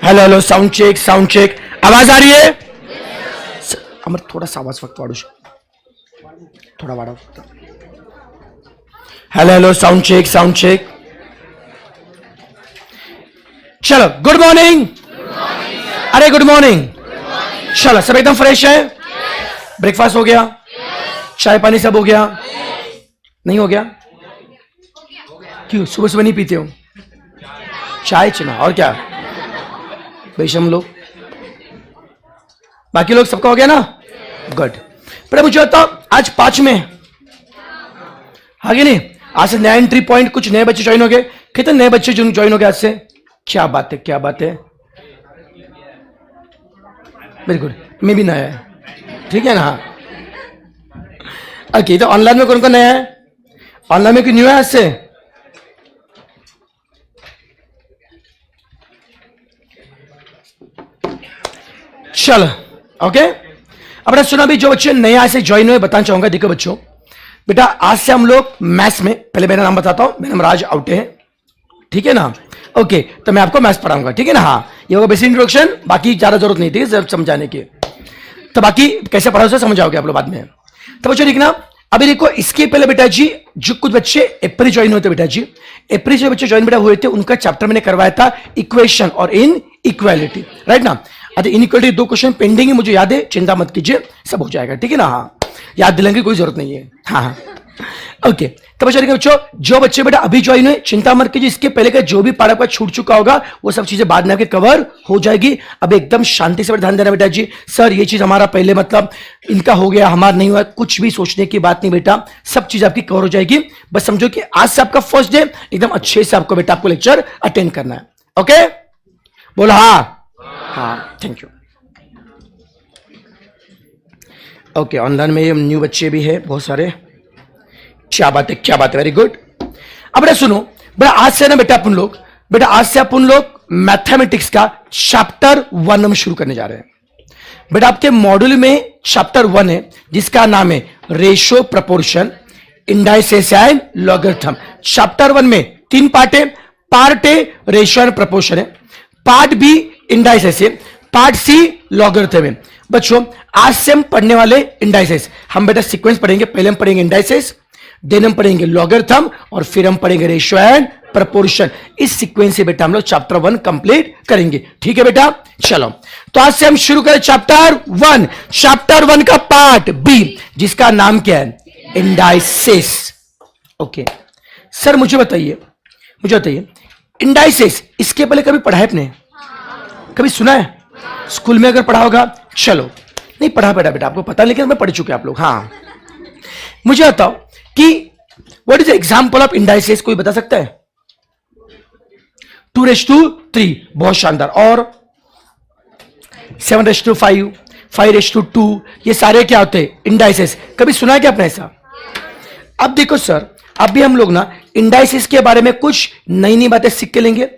Hello hello, sound check sound check. आवाज आ रही है? अमर थोड़ा सा आवाज फक्त वाढू थोड़ा वाढव. Hello hello, sound check sound check. चलो, गुड मॉर्निंग. अरे गुड मॉर्निंग. चलो, सब एकदम फ्रेश है? ब्रेकफास्ट हो गया? चाय पानी सब हो गया? नहीं हो गया? क्यों सुबह सुबह नहीं पीते हो चाय चना? और क्या बेशम लोग, बाकी लोग सबका हो गया ना? गुड. पर मुझे बताओ, आज 5 में आगे नहीं, आज से नया एंट्री पॉइंट, कुछ नए बच्चे ज्वाइन हो गए. कितने नए बच्चे ज्वाइन हो गए आज से? क्या बात है, क्या बात है. बिल्कुल, मैं भी नया है, ठीक है ना? ओके, तो ऑनलाइन में कौन कौन नया है? ऑनलाइन में कोई न्यू है आज से? चलो, ओके. अब सुना भी, जो बच्चे नए आज से ज्वाइन हुए बताना चाहूंगा. देखो बच्चों, बेटा आज से हम लोग मैथ्स में, पहले मेरा नाम बताता हूं, मेरा नाम राज आउटे है, ठीक है ना? ओके, तो मैं आपको मैथ्स पढ़ाऊंगा, ठीक है ना? हाँ, ये होगा बेसिक इंट्रोडक्शन, बाकी ज्यादा जरूरत नहीं थी सिर्फ समझाने की. तो बाकी कैसे पढ़ा उसे समझाओगे आप लोग बाद में. तो बच्चों देखना, अभी देखो, इसके पहले बेटा जी जो कुछ बच्चे अप्रैल ज्वाइन हुए थे, बेटा जी अप्रैल जो बच्चे ज्वाइन बेटा हुए थे, उनका चैप्टर मैंने करवाया था इक्वेशन और इन इक्वालिटी, राइट ना? अच्छा, इनइक्वालिटी 2 क्वेश्चन पेंडिंग है, मुझे याद है, चिंता मत कीजिए, सब हो जाएगा, ठीक है ना? हाँ, याद दिलाने की कोई जरूरत नहीं है. हाँ, ओके. तो बच्चों, जो बच्चे बेटा अभी ज्वाइन हुए, चिंता मत कीजिए, इसके पहले का जो भी पारा का छूट चुका होगा वो सब चीजें बाद में आके कवर हो जाएगी. अब एकदम शांति से ध्यान देना बेटा जी. सर ये चीज हमारा पहले मतलब इनका हो गया, हमारा नहीं हुआ, कुछ भी सोचने की बात नहीं बेटा, सब चीज आपकी कवर हो जाएगी. बस समझो कि आज से आपका फर्स्ट डे, एकदम अच्छे से आपको बेटा आपको लेक्चर अटेंड करना है. ओके, बोलो हाँ. हाँ, थैंक यू. ओके, ऑनलाइन में ये न्यू बच्चे भी है बहुत सारे. क्या बात है, क्या बात है, वेरी गुड. अब बेटा सुनो, बेटा आज से ना बेटा अपन लोग मैथमेटिक्स का चैप्टर 1 हम शुरू करने जा रहे हैं. बेटा आपके मॉड्यूल में चैप्टर 1 है जिसका नाम है ratio, proportion, indices and logarithm. Chapter 1 में 3 पार्ट है. Part A ratio and proportion है, पार्ट बी इंडाइसेस है, पार्ट सी लॉगरिथम है. बच्चों आज से हम पढ़ने वाले इंडाइसेस, हम बेटा सीक्वेंस पढ़ेंगे. पहले हम पढ़ेंगे इंडाइसेस, देन हम पढ़ेंगे लॉगरिथम, और फिर हम पढ़ेंगे रेशो एंड प्रपोर्शन. इस सीक्वेंस से बेटा हम लोग चैप्टर 1 कंप्लीट करेंगे, ठीक है बेटा? चलो, तो आज से हम शुरू करें चैप्टर 1. चैप्टर 1 का पार्ट बी, जिसका नाम क्या है? इंडाइसेस. ओके सर, मुझे बताइए इंडाइसेस, इसके पहले कभी पढ़ा है आपने? कभी सुना है? स्कूल में अगर पढ़ा होगा, चलो, नहीं पढ़ा बेटा आपको पता, लेकिन मैं पढ़ चुके आप लोग. हाँ, मुझे बताओ कि what is example of indices, कोई बता सकता है? 2⁻3, बहुत शानदार. और 7�5, 5⁻2, ये सारे क्या होते हैं? इंडाइसेस. कभी सुना है क्या आपने ऐसा? अब देखो सर, अभी हम लोग ना इंडाइसेस के बारे में कुछ नई नई बातें सीख के लेंगे.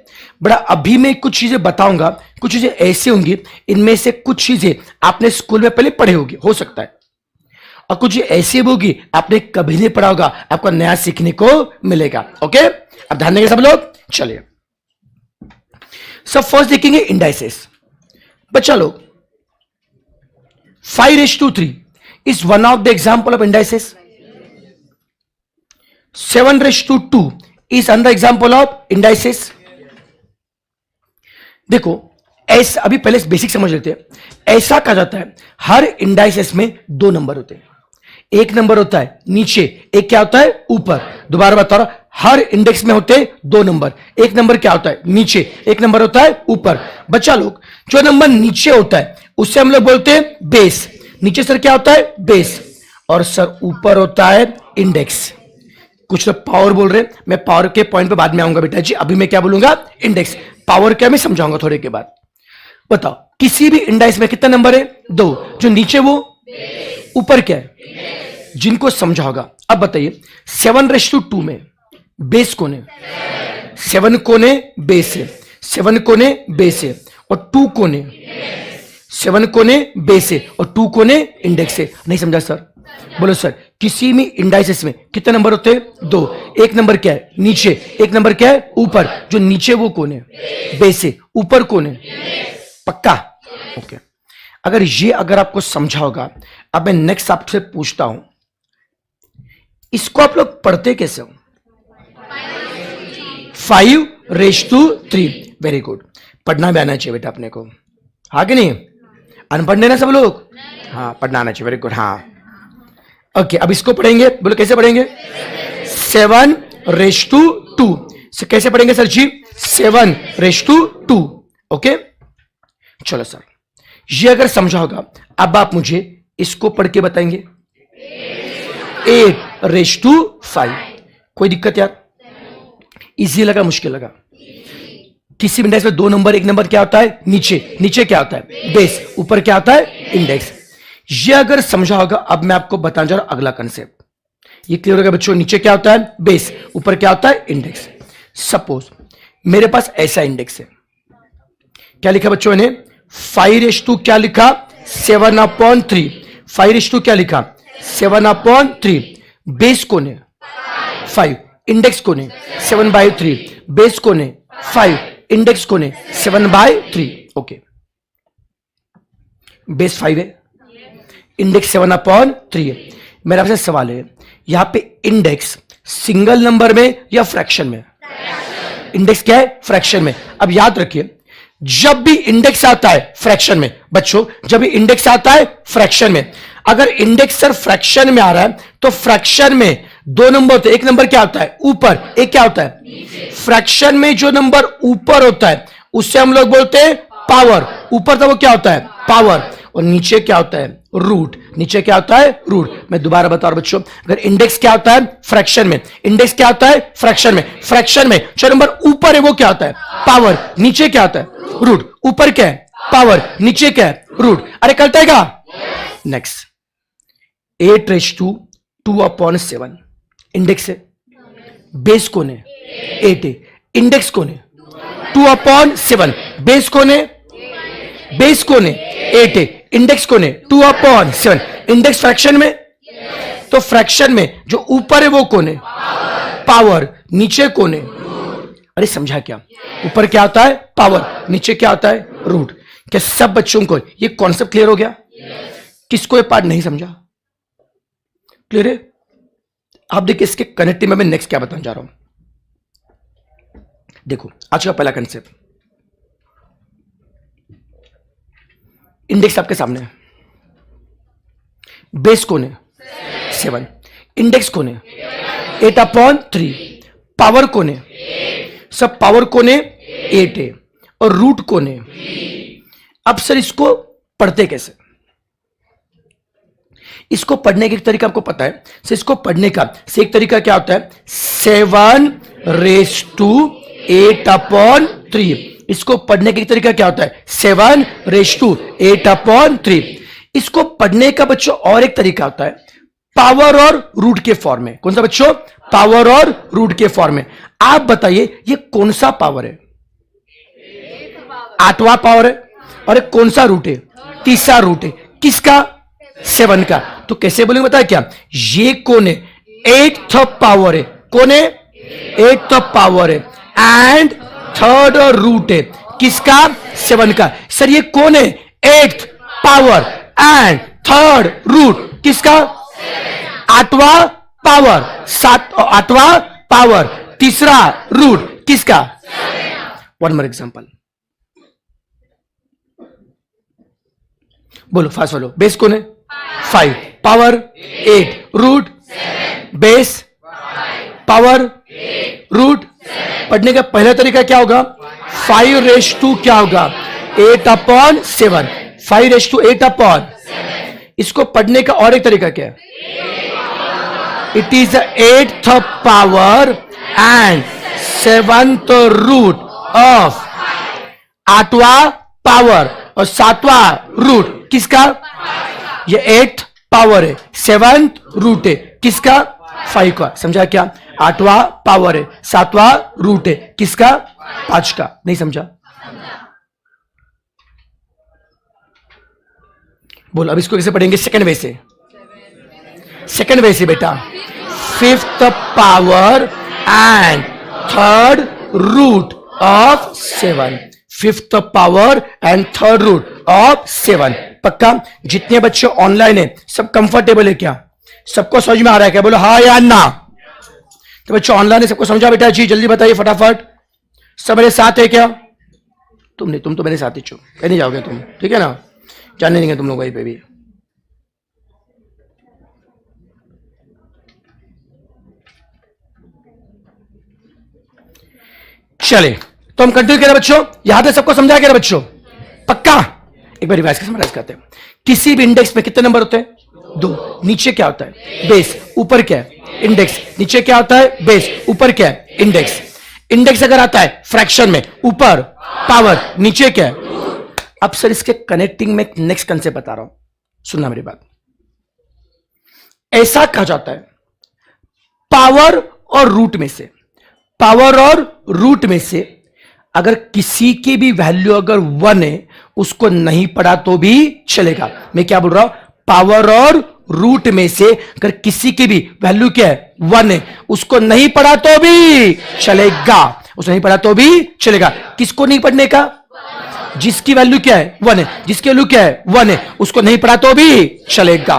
बड़ा अभी मैं कुछ चीजें बताऊंगा, कुछ चीजें ऐसी होंगी, इनमें से कुछ चीजें आपने स्कूल में पहले पढ़े होगी, हो सकता है, और कुछ ऐसी होगी आपने कभी नहीं पढ़ा होगा, आपको नया सीखने को मिलेगा. ओके, अब ध्यान देंगे सब लोग. चलिए, सब फर्स्ट देखेंगे इंडाइसेस. बच्चा लोग, 5⁻3 is one of the example of indices. 7⁻2 is another example of indices. देखो, ऐसा अभी पहले बेसिक समझ लेते हैं. ऐसा कहा जाता है हर इंडाइसेस में 2 नंबर होते हैं. एक नंबर होता है नीचे, एक क्या होता है? ऊपर. दोबारा बता रहा, हर इंडेक्स में होते हैं दो नंबर। एक नंबर क्या होता है? नीचे। एक नंबर होता है ऊपर। बच्चा लोग, जो नंबर नीचे होता है उससे हम लोग बोलते हैं बेस। नीचे सर क्या होता है? बेस। और सर ऊपर होता है इंडेक्स। कुछ लोग पावर बोल रहे हैं, मैं पावर के पॉइंट पे बाद में आऊंगा बेटा जी। अभी मैं क्या बोलूंगा? इंडेक्स। पावर क्या मैं समझाऊंगा थोड़े के बाद। बताओ, किसी भी इंडेक्स में कितना नंबर है? दो। जो नीचे वो, ऊपर क्या है? जिनको समझा होगा। अब बताइए 7:2 में बेस कौन है? 7 कौन है? बेस है। 7 कौन है? बेस है। और 2 कौन है? 7 कौन है? बेस है। और 2 कौन है? इंडेक्स है। नहीं समझा सर? बोलो सर, किसी भी इंडाइसेस में कितने नंबर होते हैं? दो। एक नंबर क्या है? नीचे। एक नंबर क्या है? ऊपर। जो नीचे वो कौन है? बेस है। ऊपर कौन है? पक्का? ओके। अगर आपको समझा होगा, अब मैं नेक्स्ट आपसे पूछता हूं, इसको आप लोग पढ़ते कैसे हो? 5:3। Very good. पढ़ना भी आना चाहिए बेटा अपने को, हाँ कि नहीं? अनपढ़ ना सब लोग? हाँ, पढ़ना आना चाहिए। Very good. हाँ, ओके। अब इसको पढ़ेंगे। बोलो कैसे पढ़ेंगे? 7:2। कैसे पढ़ेंगे सर जी? 7:2। ओके, चलो सर, ये अगर समझा होगा, अब आप मुझे इसको पढ़ के बताएंगे। 8:5। कोई दिक्कत यार? इजी लगा, मुश्किल लगा? किसी भी इंडेक्स में दो नंबर। एक नंबर क्या होता है? नीचे। नीचे क्या होता है? बेस। ऊपर क्या होता है? इंडेक्स। ये अगर समझा होगा, अब मैं आपको बताने जा रहा हूं अगला कंसेप्ट। ये क्लियर होगा बच्चों? नीचे क्या होता है? बेस। ऊपर क्या होता है? इंडेक्स। सपोज मेरे पास ऐसा इंडेक्स है, क्या लिखा बच्चों ने? 5:, क्या लिखा? 7/3। 5:, क्या लिखा? 7/3। बेस कौन है? 5। इंडेक्स कौन है? 7/3। बेस कौन है? 5। इंडेक्स कौन है? 7/3। ओके, बेस 5 है, इंडेक्स 7/3 है। मेरा आपसे सवाल है, यहां पे इंडेक्स सिंगल नंबर में या फ्रैक्शन में? इंडेक्स क्या है? फ्रैक्शन में। अब याद रखिए, जब भी इंडेक्स आता है फ्रैक्शन में, बच्चों जब भी इंडेक्स आता है फ्रैक्शन में, अगर इंडेक्स सर फ्रैक्शन में आ रहा है तो फ्रैक्शन में दो नंबर होते हैं। एक नंबर क्या होता है? ऊपर। एक क्या होता है? फ्रैक्शन में जो नंबर ऊपर होता है उससे हम लोग बोलते हैं पावर। ऊपर था वो क्या होता है? पावर। और नीचे क्या होता है? रूट। नीचे क्या होता है? रूट। मैं दोबारा बता रहा हूं बच्चों, अगर इंडेक्स क्या होता है? फ्रैक्शन में। इंडेक्स क्या होता है? फ्रैक्शन में। फ्रैक्शन में जो नंबर ऊपर है वो क्या होता है? पावर। नीचे क्या होता है? रूट। ऊपर क्या है? पावर। नीचे क्या है? रूट। अरे करता है क्या? नेक्स्ट, 8:2/7 इंडेक्स है। बेस कौन है? 8 है। इंडेक्स कौन है? 2/7। बेस कौन है? बेस कौन है? 8 है। इंडेक्स कौन है? 2/7। इंडेक्स फ्रैक्शन में, तो फ्रैक्शन में जो ऊपर है वो कौन है? पावर। नीचे कौन है? अरे समझा क्या? ऊपर क्या होता है? पावर। नीचे क्या होता है? रूट। क्या सब बच्चों को ये कॉन्सेप्ट क्लियर हो गया? किसको ये पार्ट नहीं समझा? क्लियर है? आप देखिए, इसके कनेक्टिव में मैं नेक्स्ट क्या बताने जा रहा हूं। देखो, आज का पहला कंसेप्ट, इंडेक्स आपके सामने है। बेस कौन है? 7। इंडेक्स कौन है? 8/3। पावर कौन है? सब पावर कौन है? 8 है। और रूट कौन है? अब सर इसको पढ़ते कैसे? इसको पढ़ने का एक तरीका आपको पता है? सर इसको पढ़ने का से एक तरीका क्या होता है? 7:8/3। इसको पढ़ने का एक तरीका क्या होता है? 7:8/3। इसको पढ़ने का बच्चों और एक तरीका होता है पावर और रूट के फॉर्म में। कौन सा बच्चों? पावर और रूट के फॉर्म में। आप बताइए ये कौन सा पावर है? 8वां पावर है। और एक कौन सा रूट है? तीसरा रूट है। किसका? 7 का। तो कैसे बोलेंगे बताया क्या? ये कौन है? 8th पावर है। कौन है? 8th पावर है। एंड थर्ड रूट है। किसका? 7 का। सर ये कौन है? 8th power and third root. किसका? 8वां पावर। 8वां पावर, तीसरा रूट। किसका? वन मोर एग्जांपल, बोलो फास्ट बोलो। बेस कौन है? 5। Power 8। Root? Base power root पढ़ने का पहला तरीका क्या होगा? 5 क्या होगा? 8/7। 5/8 इसको पढ़ने का और एक तरीका क्या है? It is the 8th power and 7th root of 8वां पावर और 7वां रूट किसका? ये 8th पावर है, 7th रूट है किसका? 5 का। समझा क्या? 8वां पावर है, 7वां रूट है किसका? 5 का। नहीं समझा? बोल अब इसको कैसे पढ़ेंगे? सेकंड वे से। सेकंड वे से बेटा, 5th power and 3rd root of 7। 5th power and 3rd root of 7। पक्का? जितने बच्चे ऑनलाइन है सब कंफर्टेबल है क्या? सबको समझ में आ रहा है क्या? बोलो हाँ या ना। तो बच्चों ऑनलाइन है, सबको समझा बेटा जी? जल्दी बताइए फटाफट। सब मेरे साथ है क्या? तुम नहीं, तुम तो मेरे साथ ही छो, कहीं नहीं जाओगे तुम, ठीक है ना? जाने देंगे तुम लोग वहीं पे भी। चले तो हम कंटिन्यू करें बच्चों। यहां तक सबको समझा क्या बच्चों? पक्का? एक बार रिवाइज करते हैं। किसी भी इंडेक्स में कितने नंबर होते हैं? 2। नीचे क्या होता है? बेस। ऊपर क्या है? इंडेक्स। नीचे क्या होता है? बेस। ऊपर क्या है? इंडेक्स। इंडेक्स अगर आता है फ्रैक्शन में, ऊपर पावर, नीचे क्या है? अब सर इसके कनेक्टिंग में नेक्स्ट कंसेप्ट बता रहा हूं, सुनना मेरी बात। ऐसा कहा जाता है पावर और रूट में से, पावर और रूट में से अगर किसी की भी वैल्यू अगर 1 है उसको नहीं पढ़ा तो भी चलेगा। मैं क्या बोल रहा हूं? पावर और रूट में से अगर किसी की भी वैल्यू क्या है? 1 है, उसको नहीं पढ़ा तो भी चलेगा। उसको नहीं पढ़ा तो भी चलेगा। किसको नहीं पढ़ने का? जिसकी वैल्यू क्या है? 1 है। जिसकी वैल्यू क्या है? 1 है, उसको नहीं पढ़ा तो भी चलेगा।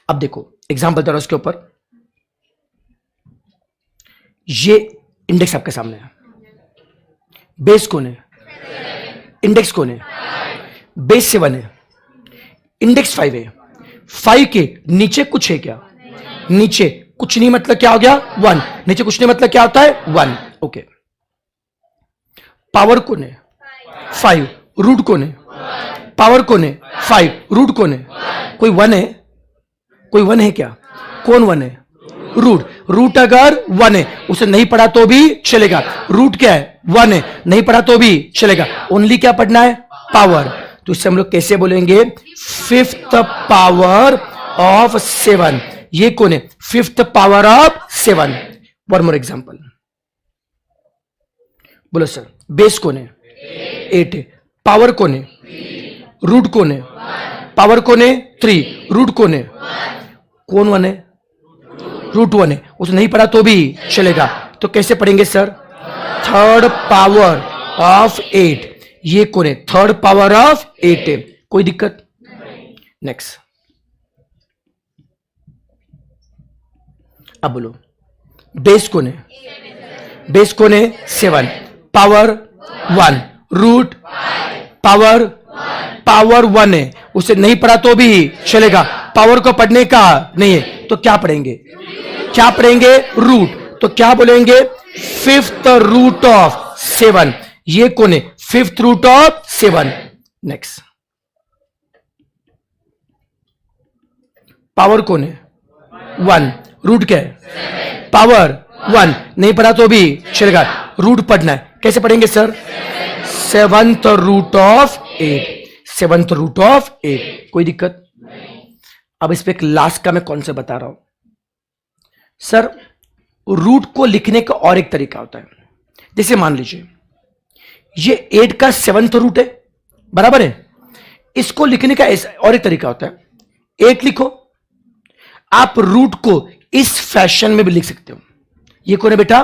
अब देखो एग्जांपल दे रहा हूं उसके ऊपर। ये इंडेक्स आपके सामने है, बेस कौन है? इंडेक्स कौन है? बेस 7 है, इंडेक्स 5 है। 5 के नीचे कुछ है क्या? नीचे कुछ नहीं मतलब क्या हो गया? 1। नीचे कुछ नहीं मतलब क्या होता है? 1। ओके। पावर कौन है? 5। रूट कौन है? पावर कौन है? 5। रूट कौन है? कोई 1 है? कोई 1 है क्या? कौन 1 है? रूट। रूट अगर 1 है उसे नहीं पढ़ा तो भी चलेगा। रूट क्या है? 1 है, नहीं पढ़ा तो भी चलेगा। ओनली क्या पढ़ना है? पावर। तो इससे हम लोग कैसे बोलेंगे? 5th power of 7। ये कौन है? 5th power of 7। One more example बोलो सर। बेस कौन है? 8 है। पावर कौन है? रूट कौन है? पावर कौन है? 3। रूट कौन है? कौन 1 है? रूट 1 है, उसे नहीं पढ़ा तो भी चलेगा। तो कैसे पढ़ेंगे सर? 3rd power of 8। ये कौन है? 3rd पावर ऑफ 8 है। कोई दिक्कत? नेक्स्ट। अब बोलो बेस कौन है? बेस कौन है? 7। पावर 1। रूट पावर 1 है, उसे नहीं पढ़ा तो भी चलेगा। पावर को पढ़ने का नहीं है तो क्या पढ़ेंगे? क्या पढ़ेंगे? रूट। तो क्या बोलेंगे? 5th root of 7। ये कौन है? 5th root of 7। Next. Power कौन है? 1। रूट क्या है? पावर 1, नहीं पढ़ा तो भी चलेगा। रूट पढ़ना है, कैसे पढ़ेंगे sir? 7th root of 8। 7th root of 8। कोई दिक्कत? अब इस पे एक लास्ट का मैं कॉन्सेप्ट बता रहा हूं सर। रूट को लिखने का और एक तरीका होता है। जैसे मान लीजिए ये 8 का 7th रूट है, बराबर है। इसको लिखने का और एक तरीका होता है। 8 लिखो, आप रूट को इस फैशन में भी लिख सकते हो। ये कौन है बेटा?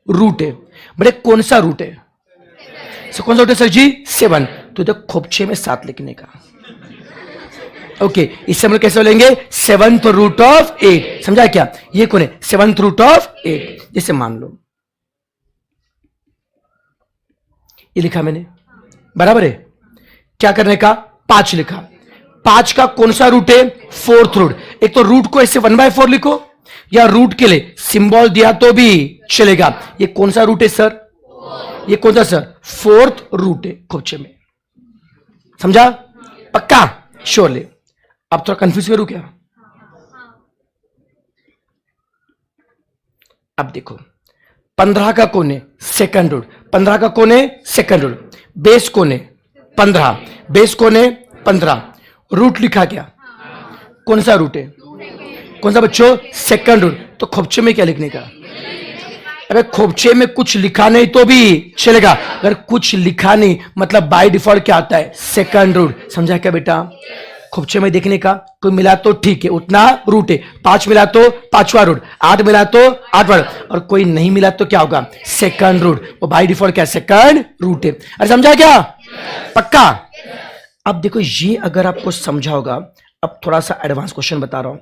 रूट है। बड़े कौन सा रूट है? कौन सा रूट है सर जी? 7। तो इधर खोपचे में 7 लिखने का। ओके, इससे हम लोग कैसे बोलेंगे? 7th root of 8। समझा क्या? ये कौन है? 7th root of 8। जैसे मान लो ये लिखा मैंने, बराबर है। क्या करने का? 5 लिखा। 5 का कौन सा रूट है? 4th root. एक तो रूट को ऐसे 1/4 लिखो, या रूट के लिए सिंबल दिया तो भी चलेगा। ये कौन सा रूट है सर? ये कौन सा सर? फोर्थ रूट है खोपचे में। समझा? पक्का? श्योरली। अब थोड़ा कंफ्यूज करूं क्या? अब देखो 15 का कोने सेकंड रूट, 15 का कोने सेकंड रूट, बेस कोने 15, बेस कोने 15, रूट लिखा क्या? कौन सा रूट है? कौन सा बच्चों? Second root. तो खोपचे में क्या लिखने का? अगर खोपचे में कुछ लिखा नहीं तो भी चलेगा, अगर कुछ लिखा नहीं मतलब बाय डिफॉल्ट क्या आता है? Second root. समझा क्या बेटा? खोपचे में देखने का, कोई मिला तो ठीक है उतना रूट है, 5 मिला तो 5वां रूट, 8 मिला तो 8वां रूट, और कोई नहीं मिला तो क्या होगा? Second root. वो बाय डिफॉल्ट क्या? सेकंड रूट है। अरे समझा क्या? पक्का? अब देखो ये अगर आपको समझा होगा, अब थोड़ा सा एडवांस क्वेश्चन बता रहा हूं।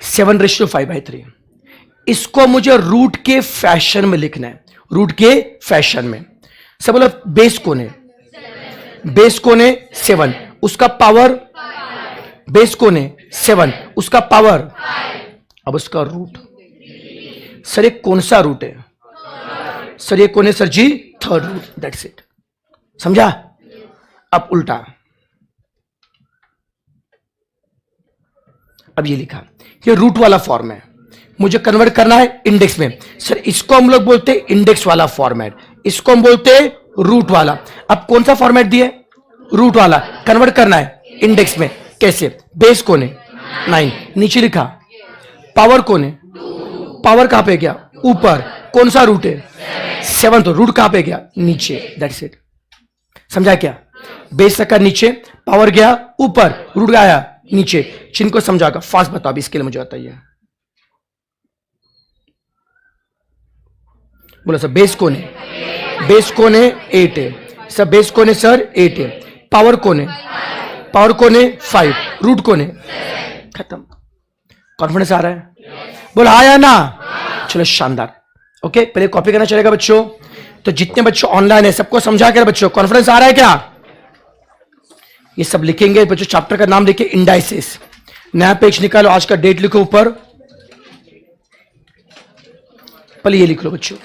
7:5/3, इसको मुझे रूट के फैशन में लिखना है, रूट के फैशन में। सब बोलो बेस कौन है? बेस कौन है? 7, उसका पावर, बेस कौन है? 7, उसका पावर, अब उसका रूट। सर ये कौन सा रूट है? सर ये कौन है sir ji? Third root. That's it. समझा? अब उल्टा, अब ये लिखा, ये रूट वाला फॉर्म है, मुझे कन्वर्ट करना है इंडेक्स में। सर इसको हम लोग बोलते हैं इंडेक्स वाला फॉर्मेट, इसको हम बोलते हैं रूट वाला। अब कौन सा फॉर्मेट दिए? रूट वाला। कन्वर्ट करना है इंडेक्स में। कैसे? बेस कौन है? 9, नीचे लिखा पावर कौन है? पावर कहां पे गया? ऊपर। कौन सा रूट है? 7, तो रूट कहां पे गया? नीचे। That's it. समझा क्या? बेस रखा नीचे, पावर गया ऊपर, रूट गया नीचे। जिनको समझागा फास्ट बताओ, अभी इसके लिए मुझे बताइए। बोला सर बेस कौन है? बेस कौन है? 8 है सर। बेस कौन है सर? 8 है। पावर कौन है? पावर कौन है? 5। रूट कौन है? खत्म। कॉन्फिडेंस आ रहा है? बोला आया ना? चलो शानदार। ओके, पहले कॉपी करना चलेगा बच्चों। तो जितने बच्चों ऑनलाइन है सबको समझा कर बच्चों, कॉन्फिडेंस आ रहा है क्या? ये सब लिखेंगे बच्चों, चैप्टर का नाम लिखे इंडाइसिस। नया पेज निकालो, आज का डेट लिखो ऊपर, पहले ये लिख लो बच्चों।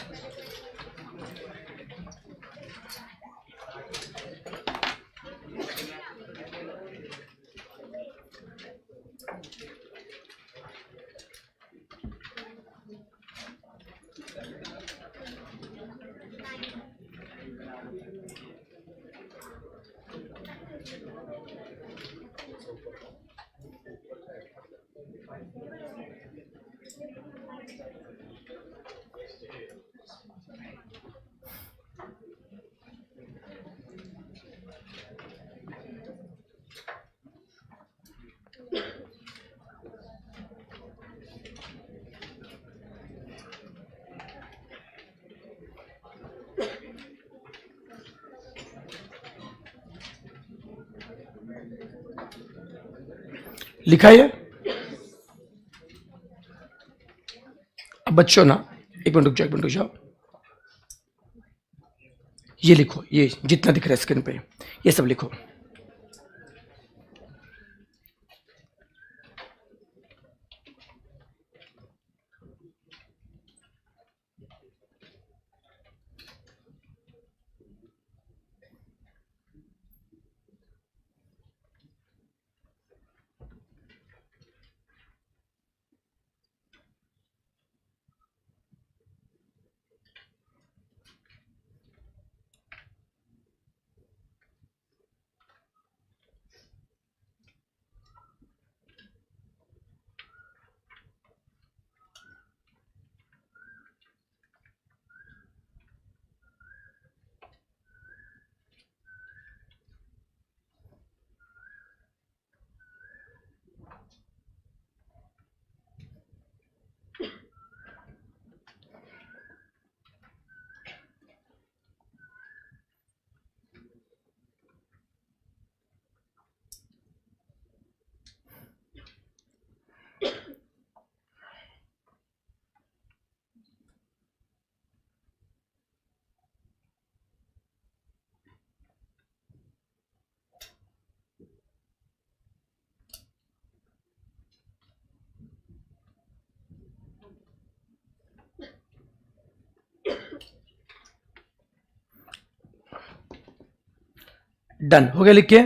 लिखा है? अब बच्चों ना, एक मिनट रुक जाओ, एक मिनट रुक जाओ। ये लिखो, ये जितना दिख रहा है स्क्रीन पे ये सब लिखो। डन हो गया लिख के।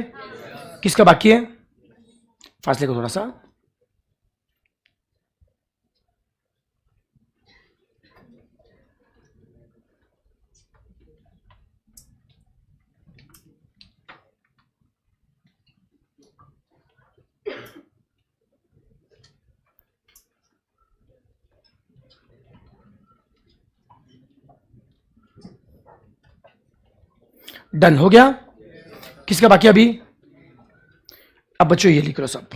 किसका बाकी है? फासले को थोड़ा सा, डन हो गया। किसका बाकी अभी? अब बच्चों ये लिख लो सब।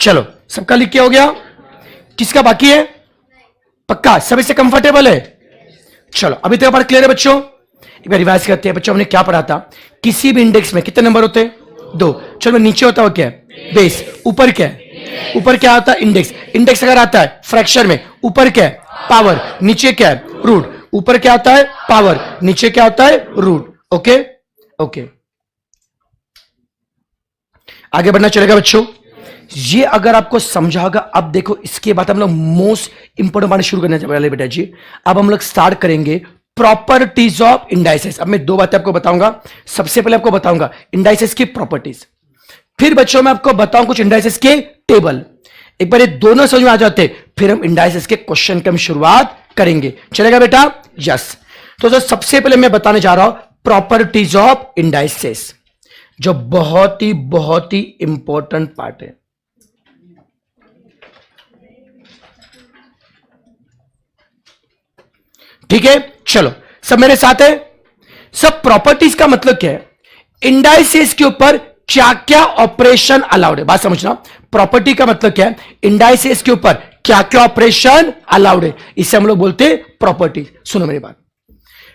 चलो सबका लिख के हो गया। किसका बाकी है? पक्का सभी से कंफर्टेबल है? चलो अभी तक क्लियर है बच्चों? एक बार रिवाइज करते हैं बच्चों। हमने क्या पढ़ा था? किसी भी इंडेक्स में कितने नंबर होते हैं? 2। चलो नीचे होता है क्या है? बेस। ऊपर क्या है? ऊपर क्या आता है? इंडेक्स। इंडेक्स अगर आता है फ्रैक्शन में, ऊपर क्या है? पावर। नीचे क्या है? रूट। ऊपर क्या आता है? पावर। नीचे क्या होता है? रूट। ओके ओके, आगे बढ़ना चलेगा बच्चों। ये अगर आपको समझा होगा, अब देखो इसके बाद हम लोग मोस्ट इंपोर्टेंट बात शुरू करने वाले बेटा जी। अब हम लोग स्टार्ट करेंगे प्रॉपर्टीज ऑफ इंडाइसेस। अब मैं 2 बातें आपको बताऊंगा। सबसे पहले आपको बताऊंगा इंडाइसेस की प्रॉपर्टीज, फिर बच्चों मैं आपको बताऊं कुछ इंडाइसेस के टेबल। एक बार ये दोनों समझ में आ जाते फिर हम इंडाइसेस के क्वेश्चन की हम शुरुआत करेंगे। चलेगा बेटा? यस। तो सबसे पहले मैं बताने जा रहा हूं प्रॉपर्टीज ऑफ इंडाइसेस, जो बहुत ही इंपॉर्टेंट पार्ट है। ठीक है, चलो सब मेरे साथ है। सब प्रॉपर्टीज का मतलब क्या है? इंडाइसेस के ऊपर क्या क्या ऑपरेशन अलाउड है, बात समझना। प्रॉपर्टी का मतलब क्या है? इंडाइसेस के ऊपर क्या क्या ऑपरेशन अलाउड है, इसे हम लोग बोलते हैं प्रॉपर्टी। सुनो मेरी बात।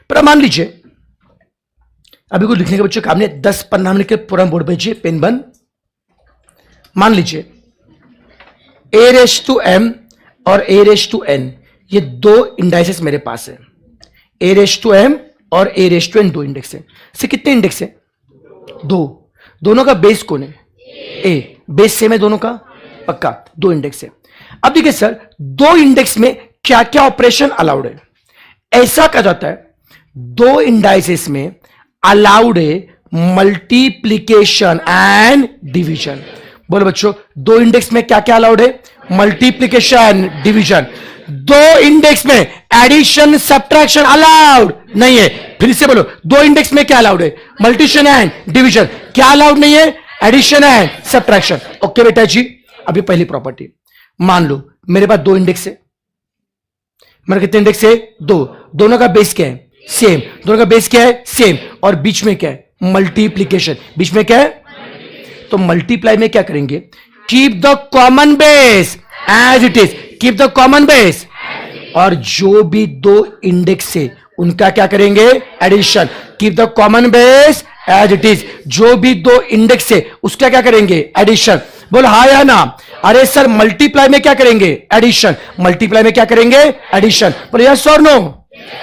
पर मान लीजिए अभी कुछ लिखने के बच्चों काम नहीं, 10 पन्ना हमने के पूरा बोर्ड भेजिए, पेन बंद। मान लीजिए a⁻m और a⁻n, ये 2 इंडाइसेस मेरे पास है। a⁻m और a⁻n 2 इंडेक्स है। से कितने इंडेक्स है? 2। दोनों का बेस कौन है? a। बेस सेम है दोनों का? पक्का। 2 इंडेक्स है। अब देखिए सर, 2 इंडेक्स में क्या क्या ऑपरेशन अलाउड है? ऐसा कहा जाता है 2 इंडाइसेस में अलाउड है मल्टीप्लीकेशन एंड डिवीजन। बोलो बच्चों, 2 इंडेक्स में क्या क्या अलाउड है? Multiplication, division. 2 इंडेक्स में एडिशन सब्ट्रैक्शन अलाउड नहीं है। फिर से बोलो, 2 इंडेक्स में क्या अलाउड है? Multiplication and division. क्या अलाउड नहीं है? Addition and subtraction. ओके बेटा जी। अभी पहली प्रॉपर्टी, मान लो मेरे पास 2 इंडेक्स है। मेरे कितने इंडेक्स है? 2। दोनों का बेस क्या है? सेम। दोनों का बेस क्या है? सेम। और बीच में क्या है? मल्टीप्लीकेशन। बीच में क्या है? तो मल्टीप्लाई में क्या करेंगे? Keep the common base as it is. Keep the common base. और जो भी 2 इंडेक्स है उनका क्या करेंगे? Addition. Keep the common base as it is. जो भी दो इंडेक्स है उसका क्या करेंगे, एडिशन। बोल हाँ या ना। अरे सर मल्टीप्लाई में क्या करेंगे, एडिशन। मल्टीप्लाई में क्या करेंगे, एडिशन। बोले यस और नो।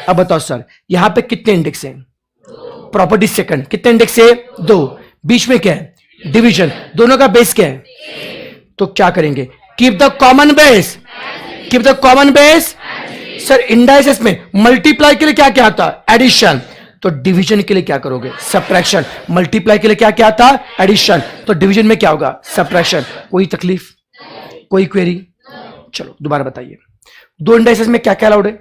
अब बताओ सर यहां पे कितने इंडेक्स हैं, प्रॉपर्टी सेकंड, कितने इंडेक्स है, दो। बीच में क्या है, डिवीजन। दोनों का बेस क्या है, तो क्या करेंगे, keep the common base, keep the common base. Sir indices में मल्टीप्लाई के लिए क्या क्या आता है, एडिशन। तो डिवीजन के लिए क्या करोगे, सब्ट्रैक्शन। मल्टीप्लाई के लिए क्या क्या आता, एडिशन। तो डिवीजन में क्या होगा, सब्ट्रैक्शन। कोई तकलीफ, कोई क्वेरी? चलो दोबारा बताइए, दो इंडाइसेस में क्या क्या अलाउड है,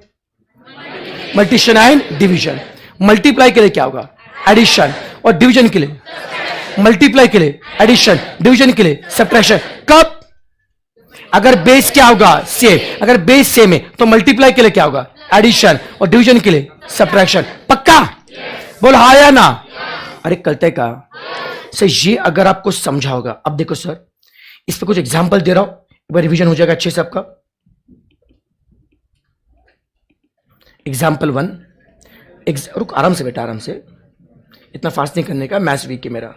मल्टीशन एंड डिवीजन। मल्टीप्लाई के लिए क्या होगा, एडिशन। और डिवीजन के लिए, मल्टीप्लाई के लिए एडिशन, डिवीजन के लिए सब्ट्रैक्शन। कब, अगर बेस क्या होगा, सेम। अगर बेस सेम है तो मल्टीप्लाई के लिए क्या होगा, एडिशन, और डिवीजन के लिए सब्ट्रैक्शन। पक्का? बोल हाँ या ना। अरे कलते का सर, ये अगर आपको समझा होगा। अब देखो सर इस पे कुछ एग्जांपल दे रहा हूं, एक बार रिवीजन हो जाएगा अच्छे से आपका। एग्जाम्पल 1, रुक आराम से बेटा, आराम से, इतना फास्ट नहीं करने का, मैथ्स वीक है मेरा।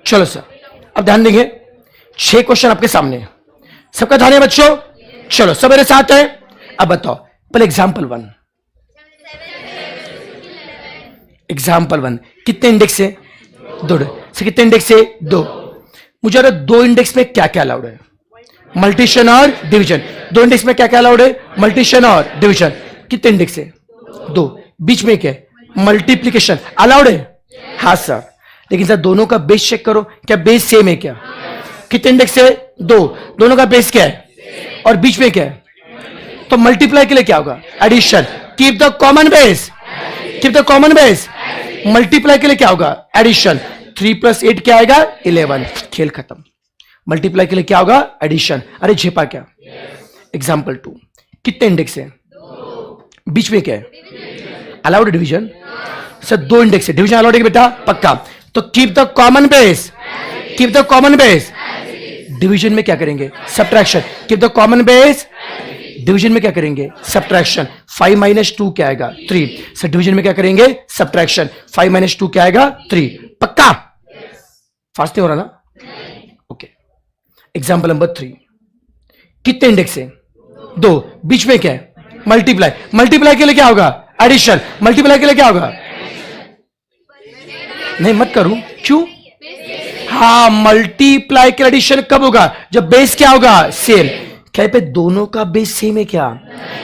चलो सर अब ध्यान देंगे, 6 क्वेश्चन आपके सामने है, सबका ध्यान है बच्चों? चलो सब मेरे साथ है। अब बताओ पहले एग्जाम्पल 1, एग्जाम्पल 1 कितने इंडेक्स है, दो। से कितने इंडेक्स है, दो। मुझे अगर दो इंडेक्स में क्या क्या अलाउड है, मल्टीशन और डिवीजन। दो इंडेक्स में क्या क्या अलाउड है, मल्टीशन और डिवीजन। कितने इंडेक्स है, दो। बीच में क्या है, मल्टीप्लीकेशन अलाउड है, हाँ सर। लेकिन सर दोनों का बेस चेक करो, क्या बेस सेम है क्या? कितने इंडेक्स है, दो। दोनों का बेस क्या है और बीच में क्या है, तो मल्टीप्लाई के लिए क्या होगा, addition. Keep the common base, keep the common base. Multiply के लिए क्या होगा, एडिशन। 3 + 8 क्या आएगा, 11। खेल खत्म। मल्टीप्लाई के लिए क्या होगा, एडिशन। अरे झेपा क्या? एग्जाम्पल 2 कितने इंडेक्स है, बीच में क्या है, अलाउड डिवीजन। सर दो इंडेक्स है, डिवीजन अलाउड है बेटा, पक्का। तो keep the common base, keep the common base. Division में क्या करेंगे, subtraction. Keep the common base, division में क्या करेंगे, सब्ट्रैक्शन। 5 - 2 क्या आएगा, 3। सर डिवीजन में क्या करेंगे, सब्ट्रैक्शन। 5 - 2 क्या आएगा, 3। पक्का? फास्ट नहीं हो रहा ना? ओके। एग्जाम्पल नंबर 3 कितने इंडेक्स है, दो। बीच में क्या है, मल्टीप्लाई। मल्टीप्लाई के लिए क्या होगा, एडिशन। मल्टीप्लाई के लिए क्या होगा, नहीं मत करूं, क्यों? हाँ मल्टीप्लाई के एडिशन कब होगा, जब बेस क्या होगा, सेम। क्या पे दोनों का बेस सेम है क्या?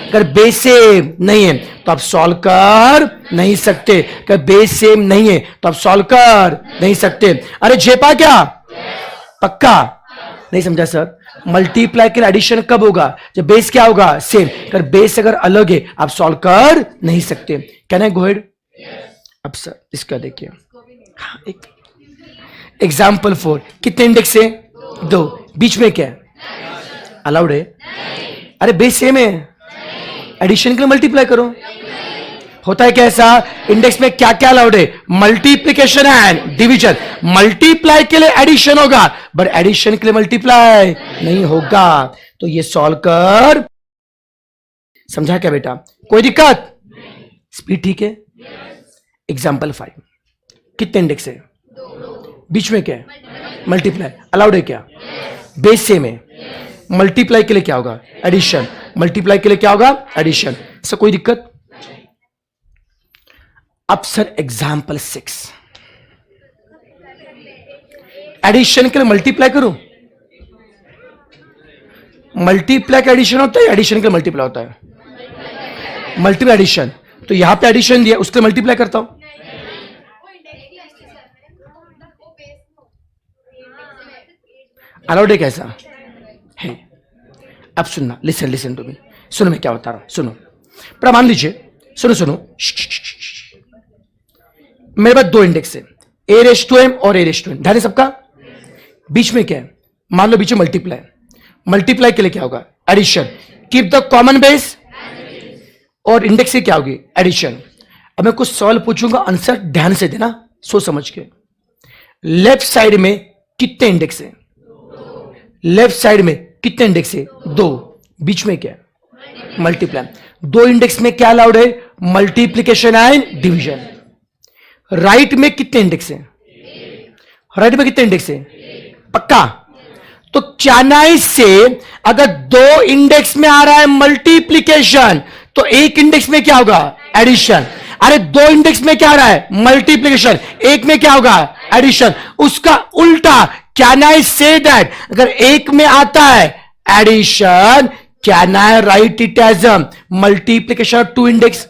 अगर बेस सेम नहीं है तो आप सॉल्व कर नहीं सकते। अगर बेस सेम नहीं है तो आप सॉल्व कर नहीं सकते। अरे झेपा क्या? पक्का? नहीं समझा सर। मल्टीप्लाई के एडिशन कब होगा, जब बेस क्या होगा, सेम। अगर बेस अगर अलग है आप सॉल्व कर नहीं सकते। Can I go head? अब सर इसका देखिए, एग्जाम्पल 4 कितने इंडेक्स है, दो। बीच में क्या है, अलाउड है। अरे बेस सेम है, एडिशन के लिए मल्टीप्लाई करो। होता है कैसा, इंडेक्स में क्या क्या अलाउड है, मल्टीप्लीकेशन एंड डिवीजन। मल्टीप्लाई के लिए एडिशन होगा बट एडिशन के लिए मल्टीप्लाई नहीं होगा। तो ये सॉल्व कर, समझा क्या बेटा? कोई दिक्कत? स्पीड ठीक है? एग्जाम्पल 5 कितने इंडेक्स है, बीच में क्या है, मल्टीप्लाई। अलाउड है क्या, बेस सेम है। मल्टीप्लाई के लिए क्या होगा, एडिशन। मल्टीप्लाई के लिए क्या होगा, एडिशन। सर कोई दिक्कत? अब सर एग्जाम्पल 6 एडिशन के लिए मल्टीप्लाई करो। मल्टीप्लाई का एडिशन होता है, एडिशन के लिए मल्टीप्लाई होता है, मल्टीप्लाई एडिशन। तो यहां पे एडिशन दिया, उसके लिए मल्टीप्लाई करता हूं। अलाउड है कैसा है? अब सुनना, लिसन लिसन टू मी, सुनो मैं क्या बता रहा हूं, सुनो। पर मान लीजिए, सुनो सुनो, मेरे पास दो इंडेक्स है, a⁻m और a⁻n। ध्यान है सबका? बीच में क्या है, मान लो बीच में मल्टीप्लाई, मल्टीप्लाई के लिए क्या होगा? Addition. Keep the common base, और इंडेक्स से क्या होगी? एडिशन। अब मैं कुछ सवाल पूछूंगा, आंसर ध्यान से देना, सोच समझ के। लेफ्ट साइड में कितने इंडेक्स है? लेफ्ट साइड में कितने इंडेक्स है? 2। बीच में क्या है? मल्टीप्लाई। 2 इंडेक्स में क्या अलाउड है? Multiplication and division. राइट में कितने इंडेक्स है? राइट में कितने इंडेक्स है? पक्का? तो कैन से अगर 2 इंडेक्स में आ रहा है मल्टीप्लीकेशन, तो 1 इंडेक्स में क्या होगा? एडिशन। अरे 2 इंडेक्स में क्या आ रहा है? मल्टीप्लीकेशन, 1 में क्या होगा? एडिशन। उसका उल्टा, कैन आई से दैट अगर 1 में आता है addition, can I write it as a multiplication of 2 index?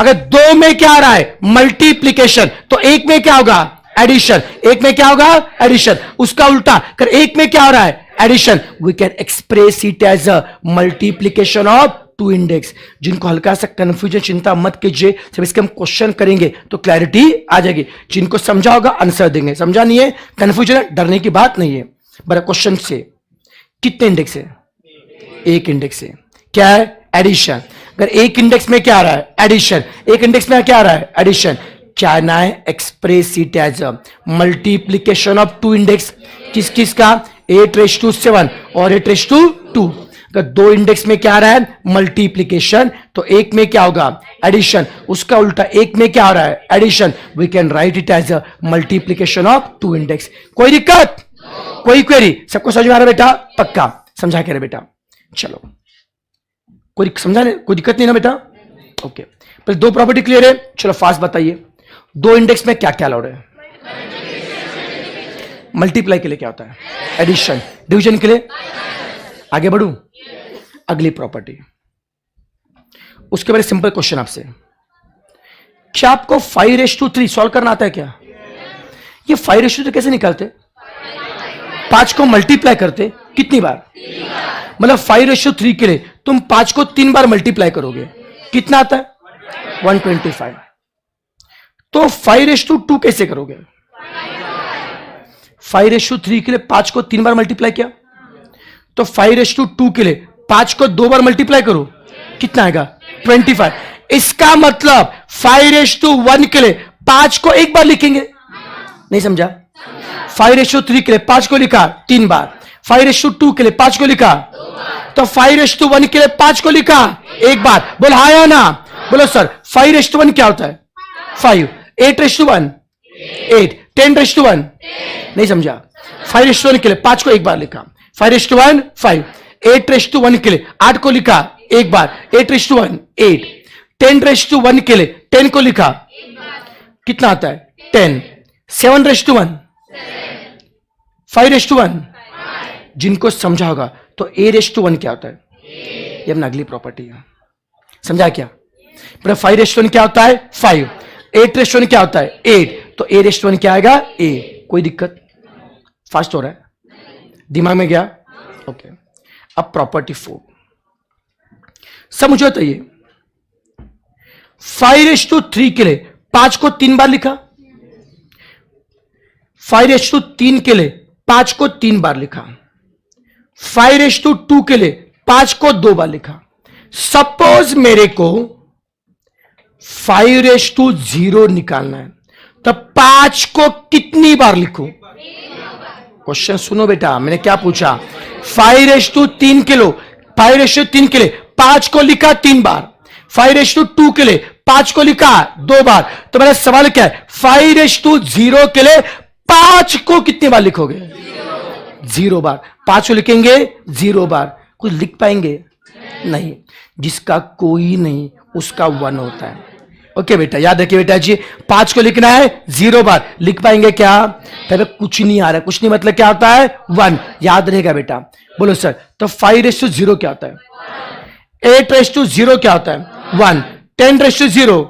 अगर 2 में क्या आ रहा है? मल्टीप्लीकेशन, तो 1 में क्या होगा? एडिशन। 1 में क्या होगा? एडिशन। उसका उल्टा, अगर 1 में क्या हो रहा है? Addition, we can express it as a multiplication of 2 index. जिनको हल्का सा कंफ्यूजन, चिंता मत कीजिए, जब इसके हम क्वेश्चन करेंगे तो क्लैरिटी आ जाएगी। जिनको समझा होगा आंसर देंगे, समझा नहीं है, कंफ्यूजन डरने की बात नहीं है। बड़ा क्वेश्चन से कितने इंडेक्स है? 1 इंडेक्स है, क्या है? एडिशन। अगर 1 इंडेक्स में क्या आ रहा है? एडिशन। 1 इंडेक्स में क्या आ रहा है? Addition. Can I express it as a multiplication of 2 index? किस किस का? 8⁻7 और 8⁻2। अगर 2 इंडेक्स में क्या आ रहा है? मल्टीप्लीकेशन, तो 1 में क्या होगा? एडिशन। उसका उल्टा, 1 में क्या आ रहा है? Addition. We can write it as a multiplication of 2 index. कोई दिक्कत? कोई क्वेरी? सबको समझ में आ रहा है बेटा? पक्का समझा के रहे बेटा? चलो, कोई समझा नहीं? कोई दिक्कत नहीं ना बेटा? ओके, पहले 2 प्रॉपर्टी क्लियर है। चलो फास्ट बताइए, 2 इंडेक्स में क्या क्या अलाउड है? मल्टीप्लाई के लिए क्या होता है? एडिशन। डिवीजन के लिए? आगे बढ़ू, अगली प्रॉपर्टी। उसके बाद सिंपल क्वेश्चन आपसे, क्या आपको 5:3 सॉल्व करना आता है क्या? ये 5:3 कैसे निकालते? 5 को मल्टीप्लाई करते कितनी बार? मतलब 5:3 के लिए तुम 5 को 3 बार मल्टीप्लाई करोगे, कितना आता है? 125। तो 5:2 कैसे करोगे? 5:3 के लिए 5 को 3 बार मल्टीप्लाई किया, तो 5:2 के लिए 5 को 2 बार मल्टीप्लाई करो, कितना आएगा? 25। इसका मतलब 5:1 के लिए 5 को 1 बार लिखेंगे, नहीं समझा? 5:3 के लिए 5 को लिखा 3 बार, 5:2 के लिए 5 को लिखा, तो 5:1 के लिए 5 को लिखा 1 बार। बोल हाँ या ना? बोलो सर, 5:1 क्या होता है? 5। 8:1 8, 10:1 नहीं समझा? 5:1 के लिए 5 को 1 बार लिखा, 5:1 5, 8:1 के लिए 8 को लिखा 1 बार, 8:1 8, 10:1 के लिए 10 को लिखा, कितना आता है? 10, 7:1 5:1। जिनको समझा होगा तो A:1 क्या होता है? ये अपना अगली प्रॉपर्टी है, समझा क्या? 5:1 क्या होता है? 5। 8:1 क्या होता है? 8। तो A:1 क्या आएगा? A। कोई दिक्कत? फास्ट हो रहा है, दिमाग में गया? ओके। अब प्रॉपर्टी 4 सब मुझे बताइए, 5:3 के लिए 5 को 3 बार लिखा, 5:3 के लिए 5 को 3 बार लिखा, 5:2 के लिए 5 को 2 बार लिखा। सपोज मेरे को 5:0 निकालना है, तो 5 को कितनी बार लिखूं? क्वेश्चन सुनो बेटा, मैंने क्या पूछा? 5:3 के लिए 5 को लिखा 3 बार, 5:2 के लिए 5 को लिखा 2 बार। तो मेरा सवाल क्या है? 5:0 के लिए 5 को कितनी बार लिखोगे? 0 बार। 5 को लिखेंगे 0 बार। कुछ लिख पाएंगे? नहीं। जिसका कोई नहीं उसका 1 होता है। ओके बेटा, याद रखिए बेटा जी, 5 को लिखना है 0 बार। लिख पाएंगे क्या? तब कुछ नहीं आ रहा है। कुछ नहीं मतलब क्या होता है? 1। याद रहेगा बेटा। बोलो सर, तो 5:0 क्या होता है? 8:0 क्या होता है? 1। 10:0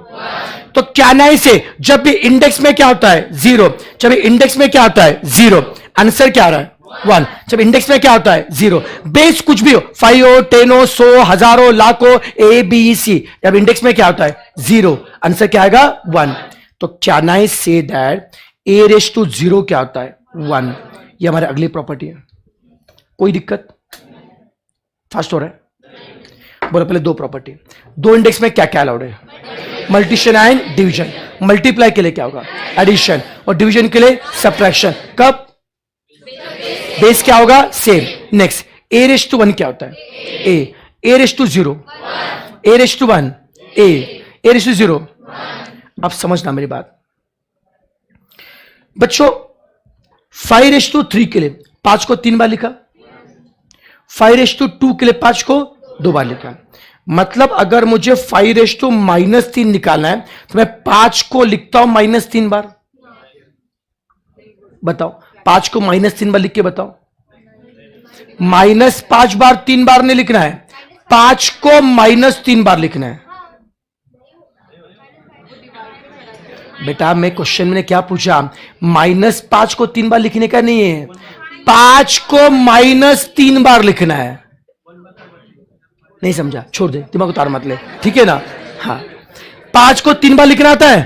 तो क्या नहीं से जब भी इंडेक्स में क्या होता है? 0। जब भी इंडेक्स में क्या होता है? 0। आंसर क्या आ रहा है? 1। जब इंडेक्स में क्या होता है? 0। बेस कुछ भी हो, 5 हो, 10 हो, 100, हजारों, लाखों, A B C, जब इंडेक्स में क्या होता है? 0। आंसर क्या आएगा? 1। तो can I say that A:0 क्या होता है? 1। ये हमारी अगली प्रॉपर्टी है। कोई दिक्कत? फास्ट हो रहा है? बोलो पहले दो प्रॉपर्टी, दो इंडेक्स में क्या क्या अलाउड है? मल्टीशन एंड डिवीजन। मल्टीप्लाई के लिए क्या होगा? एडिशन, और डिवीजन के लिए सब्ट्रैक्शन। कब? बेस क्या होगा? Same. Next, a raise to 1 क्या होता है? A raise to 0, a raise to 1, a raise to 0। अब समझना मेरी बात बच्चों, 5 रेस टू 3 के लिए 5 को 3 बार लिखा, 5 रेस टू 2 के लिए 5 को 2 बार लिखा। मतलब अगर मुझे 5 रेस टू -3 निकालना है तो मैं 5 को लिखता हूं -3 बार। बताओ, 5 को -3 बार लिख के बताओ। -5 बार 3 बार नहीं लिखना है, 5 को -3 बार लिखना है। बेटा मैं क्वेश्चन में क्या पूछा? -5 को 3 बार लिखने का नहीं है, 5 को -3 बार लिखना है। नहीं समझा? छोड़ दे, दिमाग उतार मत ले, ठीक है ना? हाँ, 5 को 3 बार लिखना आता है?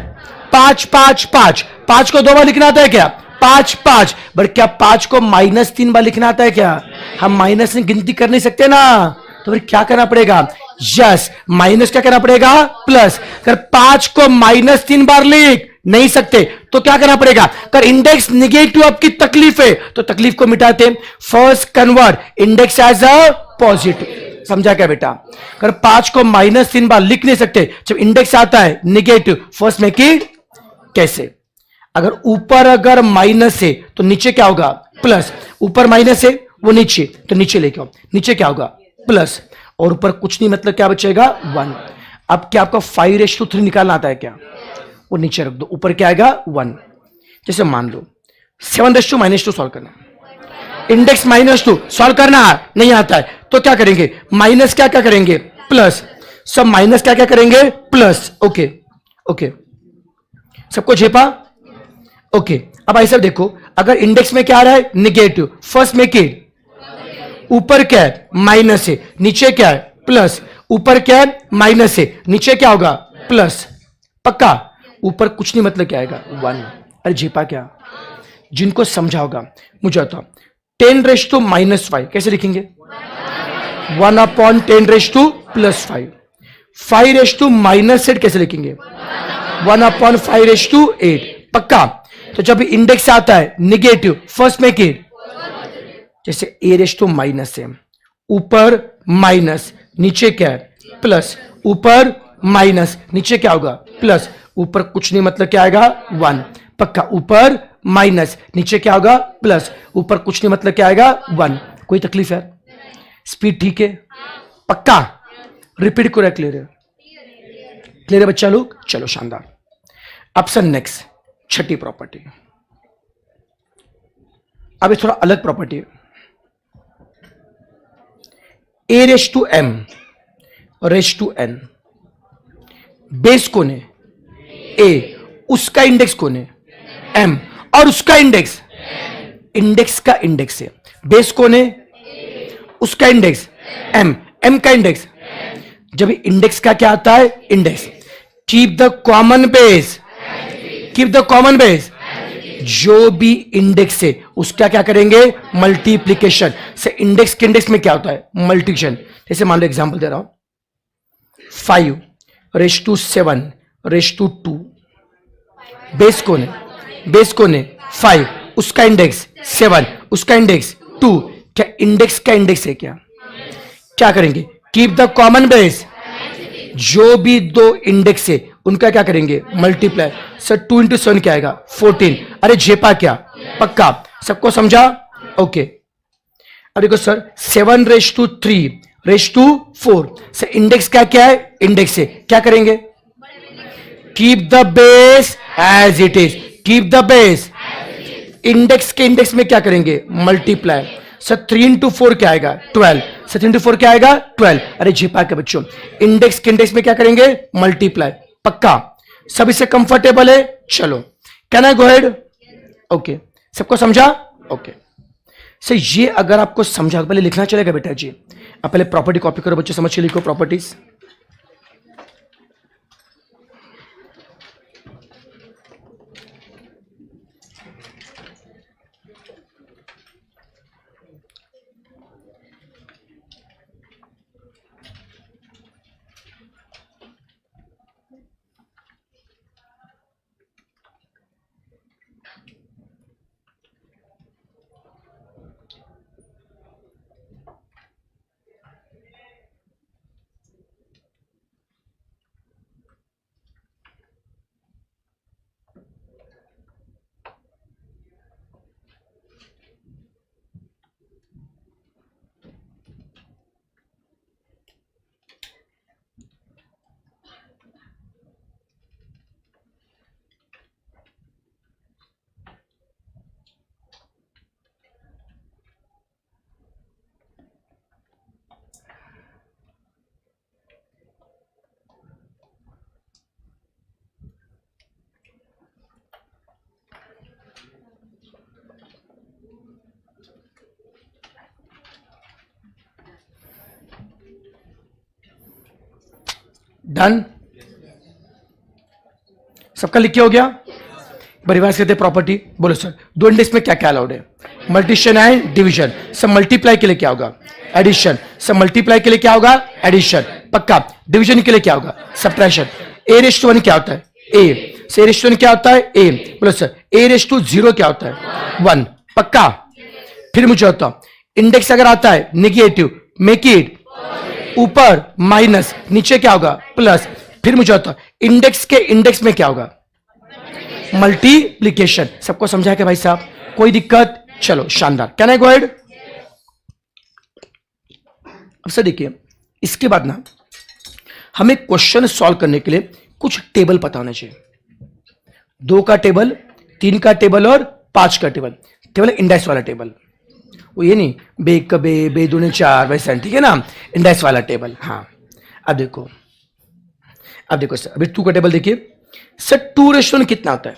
5 5 5। 5 को 2 बार लिखना आता है क्या? 5 5। बट क्या 5 को -3 बार लिखना आता है क्या? हम माइनस में गिनती कर नहीं सकते ना, तो फिर क्या करना पड़ेगा? यस, माइनस क्या करना पड़ेगा? प्लस। अगर 5 को -3 बार लिख नहीं सकते तो क्या करना पड़ेगा? अगर इंडेक्स निगेटिव आपकी तकलीफ है तो तकलीफ को मिटाते, first convert index as a positive. समझा क्या बेटा? अगर 5 को -3 बार लिख नहीं सकते जब इंडेक्स आता है निगेटिव, फर्स्ट में कि कैसे? अगर ऊपर अगर माइनस है तो नीचे क्या होगा? प्लस। ऊपर माइनस है वो नीचे, तो नीचे लेके आओ, नीचे क्या होगा? प्लस। और ऊपर कुछ नहीं, मतलब क्या बचेगा? 1। अब क्या आपको 5 रेस टू 3 निकालना आता है क्या? वो नीचे रख दो, ऊपर क्या आएगा? 1। जैसे मान लो 7 रेस टू -2 सॉल्व करना, इंडेक्स -2 सॉल्व करना नहीं आता है तो क्या करेंगे? माइनस क्या क्या करेंगे? प्लस। सब माइनस क्या क्या करेंगे? प्लस। ओके ओके, सबको झेपा? ओके, अब ऐसा देखो, अगर इंडेक्स में क्या आ रहा है? निगेटिव, फर्स्ट में के ऊपर क्या है? माइनस है, नीचे क्या है? प्लस। ऊपर क्या है? माइनस है, नीचे क्या होगा? प्लस। पक्का? ऊपर कुछ नहीं, मतलब क्या आएगा? 1। अरे झेपा क्या? जिनको समझा होगा मुझे बताओ, 10 रेस टू -5 कैसे लिखेंगे? 1/10 रेस टू +5। 5 रेस टू -8 कैसे लिखेंगे? 1/5 रेस टू 8। पक्का? तो जब इंडेक्स आता है निगेटिव, फर्स्ट में के, जैसे a रेस टू माइनस है, ऊपर माइनस, नीचे क्या है? प्लस। ऊपर माइनस, नीचे क्या होगा? प्लस। ऊपर कुछ नहीं, मतलब क्या आएगा? 1। पक्का? ऊपर माइनस, नीचे क्या होगा? प्लस। ऊपर कुछ नहीं, मतलब क्या आएगा? 1। कोई तकलीफ है? स्पीड ठीक है? पक्का? रिपीट करो, क्लियर है? क्लियर है बच्चा लोग? चलो शानदार। ऑप्शन नेक्स्ट, छठी प्रॉपर्टी। अब थोड़ा अलग प्रॉपर्टी है। A raise to m raise to n, base कौन है? ए, उसका इंडेक्स कौन है? m, और उसका इंडेक्स, इंडेक्स का इंडेक्स है। बेस कौन है? उसका इंडेक्स m, m का इंडेक्स। जब इंडेक्स का क्या आता है? Index. Keep the common base, keep the common base. जो भी इंडेक्स है उसका क्या करेंगे? मल्टीप्लीकेशन से। इंडेक्स के इंडेक्स में क्या होता है? मल्टीप्लिकेशन। जैसे मान लो एग्जांपल दे रहा हूं, 5 raise to 7 raise to 2। Base कौन है? बेस कौन है? 5, उसका इंडेक्स 7, उसका इंडेक्स 2। क्या इंडेक्स का इंडेक्स है क्या? क्या करेंगे? Keep the common base. जो भी दो इंडेक्स है उनका क्या करेंगे? मल्टीप्लाई। सर 2 × 7 क्या आएगा? 14। अरे झेपा क्या? पक्का? सबको समझा? ओके। अब देखो sir, 7 raise to 3 raise to 4। Sir index क्या क्या है? इंडेक्स है, क्या करेंगे? Keep the base as it is, keep the base. Index के इंडेक्स में क्या करेंगे? मल्टीप्लाई। सर 3 × 4 क्या आएगा? 12। सर 3 × 4 क्या आएगा? 12। अरे झिपा के बच्चों, इंडेक्स के इंडेक्स में क्या करेंगे? मल्टीप्लाई। पक्का? सब इससे कंफर्टेबल है? चलो, can I go head? Okay, सबको समझा? ओके सर, ये अगर आपको समझा, पहले लिखना चलेगा बेटा जी। आप पहले प्रॉपर्टी कॉपी करो बच्चों, समझ के लिखो प्रॉपर्टीज। डन, सबका लिख के हो गया। रिवाइज करते प्रॉपर्टी, बोलो सर दो इंडेक्स में क्या क्या अलाउड है? मल्टीशन एंड डिवीजन। सब मल्टीप्लाई के लिए क्या होगा? एडिशन। सब मल्टीप्लाई के लिए क्या होगा? एडिशन, पक्का। डिवीजन के लिए क्या होगा? सब्ट्रैक्शन। ए रेश टू 1 क्या होता है? ए। से रेश टू 1 क्या होता है? ए। बोलो सर ए रेश टू 0 क्या होता है? 1, पक्का। फिर मुझे होता इंडेक्स अगर आता है नेगेटिव, मेक इट ऊपर माइनस, नीचे क्या होगा? प्लस। फिर मुझे होता इंडेक्स के इंडेक्स में क्या होगा? मल्टीप्लीकेशन। सबको समझा के भाई साहब? कोई दिक्कत? चलो शानदार, कैन आई गो अहेड? अब सर देखिए, इसके बाद ना हमें क्वेश्चन सॉल्व करने के लिए कुछ टेबल पता होना चाहिए। 2 का टेबल, 3 का टेबल और 5 का टेबल। टेबल इंडेक्स वाला टेबल, वो ये नहीं बे कबे बे दूने 4 वैसा, ठीक है ना? इंडेक्स वाला टेबल। हाँ अब देखो सर, अभी 2 का टेबल देखिए सर। 2:1 कितना होता है?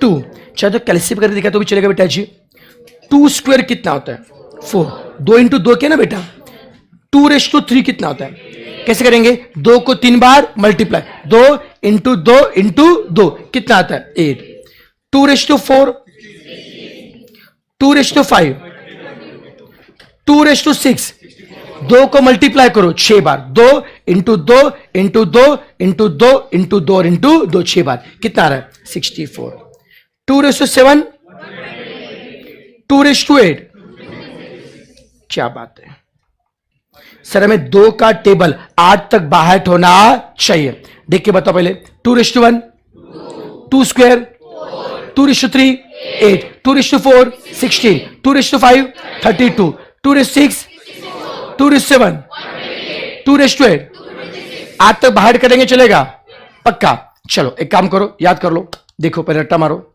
2। चाहे तो कैल्सियम करके दिखा तो भी चलेगा बेटा जी। 2 स्क्वायर कितना होता है? 4। 2 इंटू 2 क्या ना बेटा? 2:3 कितना होता है? कैसे करेंगे? 2 को 3 बार मल्टीप्लाई, 2 इंटू 2 इंटू 2 कितना आता है? 8। 2:4, 2:5, 2:6। 2 को मल्टीप्लाई करो 6 बार, 2 इंटू 2 इंटू 2 इंटू 2 इंटू 2 और इंटू 2, 6 बार कितना आ रहा है? 64। 2:7, 2:8। क्या बात है सर, हमें 2 का टेबल 8 तक बाहर होना चाहिए। देख के बताओ पहले। 2:1, 2 स्क्वायर, 2:3 8, 2:4 16, 2:5 32, 2:6 2:7 2:8। 8 तक बाहर करेंगे चलेगा? पक्का। चलो एक काम करो, याद कर लो, देखो पहले रट्टा मारो।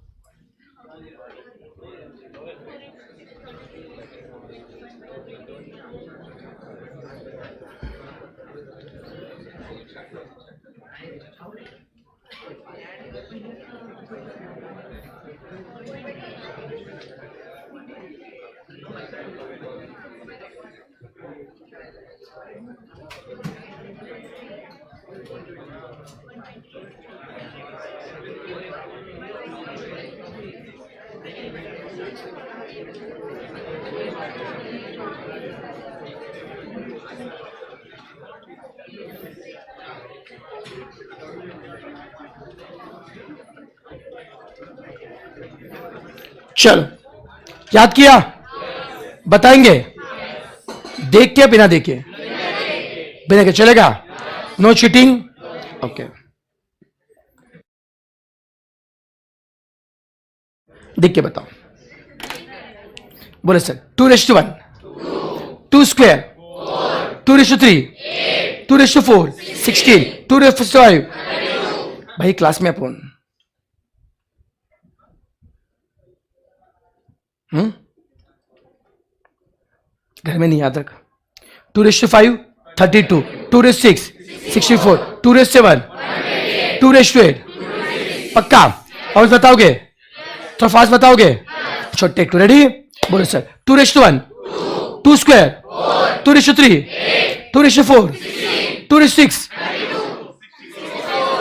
चलो याद किया? बताएंगे देख के बिना देखे? बिना देखे चलेगा? No cheating? ओके देख के बताओ। बोले सर 2:1, 2 स्क्वायर, 2:3 2:4 16, 2:5। भाई क्लास में अपन घर में नहीं याद रख। 2:5 32, 2:6 64, 2:7 2:8। पक्का? और बताओगे? थोड़ा फास्ट बताओगे? छोटे टू रेडी? बोलो सर 2:1, 2 स्क्वायर, 2:3 2:4 2:6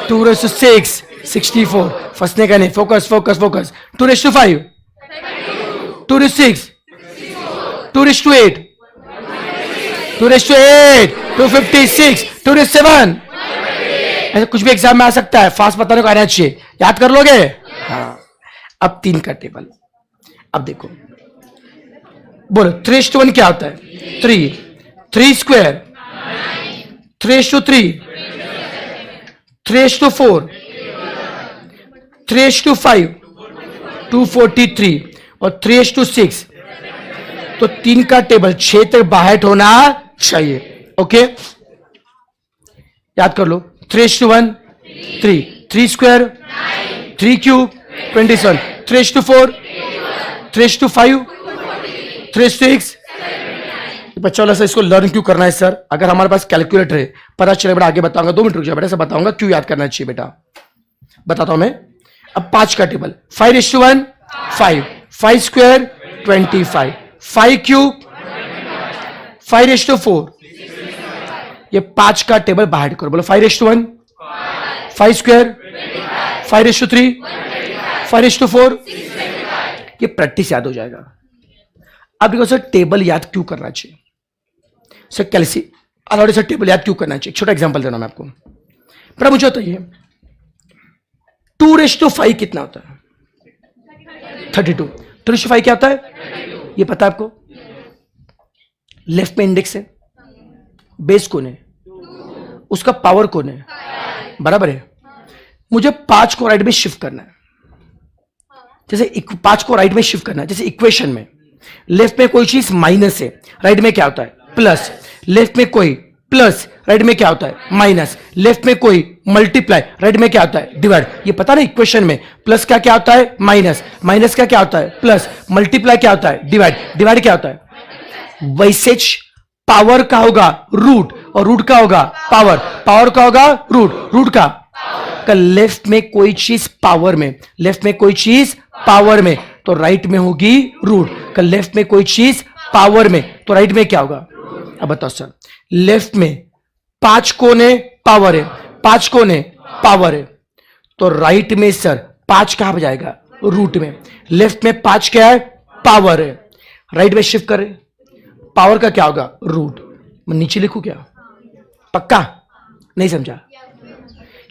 2:6 64। फंसने का नहीं, फोकस फोकस फोकस। 2:5 2:6 2:8 2:8 2:56 2:7। ऐसा कुछ भी एग्जाम में आ सकता है, फास्ट बताने को आना चाहिए। याद कर लोगे? हाँ। अब 3 का टेबल, अब देखो बोलो 3:1 क्या होता है? 3, 3 स्क्वायर, 3:3 3:4 3:5 243 और 3:6। तो 3 का टेबल 6 तक बाहर होना चाहिए। ओके याद कर लो। 3:1 3, 3 स्क्वायर 3 क्यूब 27, 3:4 3:5 3:6। बच्चा वाला सर इसको लर्न क्यों करना है सर? अगर हमारे पास कैलकुलेटर है पता चले बेटा, आगे बताऊंगा। 2 मिनट रुक जाओ बेटा, से बताऊंगा क्यों याद करना चाहिए बेटा, बताता हूं मैं। अब 5 का टेबल 5:1 5, 5 स्क्वायर 25, 5 क्यूब 5:4। ये 5 का टेबल बाहर करो। बोलो 5:1 5 स्क्वायर, 5:3, 5:4, ये प्रैक्टिस याद हो जाएगा। अब देखो सर टेबल याद क्यों करना चाहिए सर, कैलसी अलॉडी सर टेबल याद क्यों करना चाहिए? छोटा एग्जांपल देना मैं आपको, पर मुझे बताइए 2:5 कितना होता है? 32। 2:5 क्या होता है ये पता है आपको? लेफ्ट में इंडेक्स है, बेस कौन है, उसका पावर कौन है, बराबर है। मुझे 5 को राइट में शिफ्ट करना है, जैसे 5 को राइट में शिफ्ट करना है, जैसे इक्वेशन में लेफ्ट में कोई चीज माइनस है, राइट में क्या होता है प्लस, लेफ्ट में कोई प्लस, राइट में क्या होता है माइनस, लेफ्ट में कोई मल्टीप्लाई, राइट में क्या होता है डिवाइड। ये पता ना इक्वेशन में प्लस का क्या होता है माइनस, माइनस का क्या होता है प्लस, मल्टीप्लाई क्या होता है डिवाइड, डिवाइड क्या होता है। वैसे पावर का होगा रूट और रूट का होगा पावर, पावर का होगा रूट, रूट का लेफ्ट में कोई चीज पावर में, लेफ्ट में कोई चीज पावर में तो राइट में होगी रूट, का लेफ्ट में कोई चीज पावर में तो राइट में क्या होगा। अब बताओ सर लेफ्ट में 5 कोने पावर है, 5 कोने पावर है तो राइट में सर 5 कहां पर जाएगा रूट में, लेफ्ट में 5 क्या है पावर है, राइट में शिफ्ट करें पावर का क्या होगा रूट। मैं नीचे लिखूं क्या, पक्का नहीं समझा?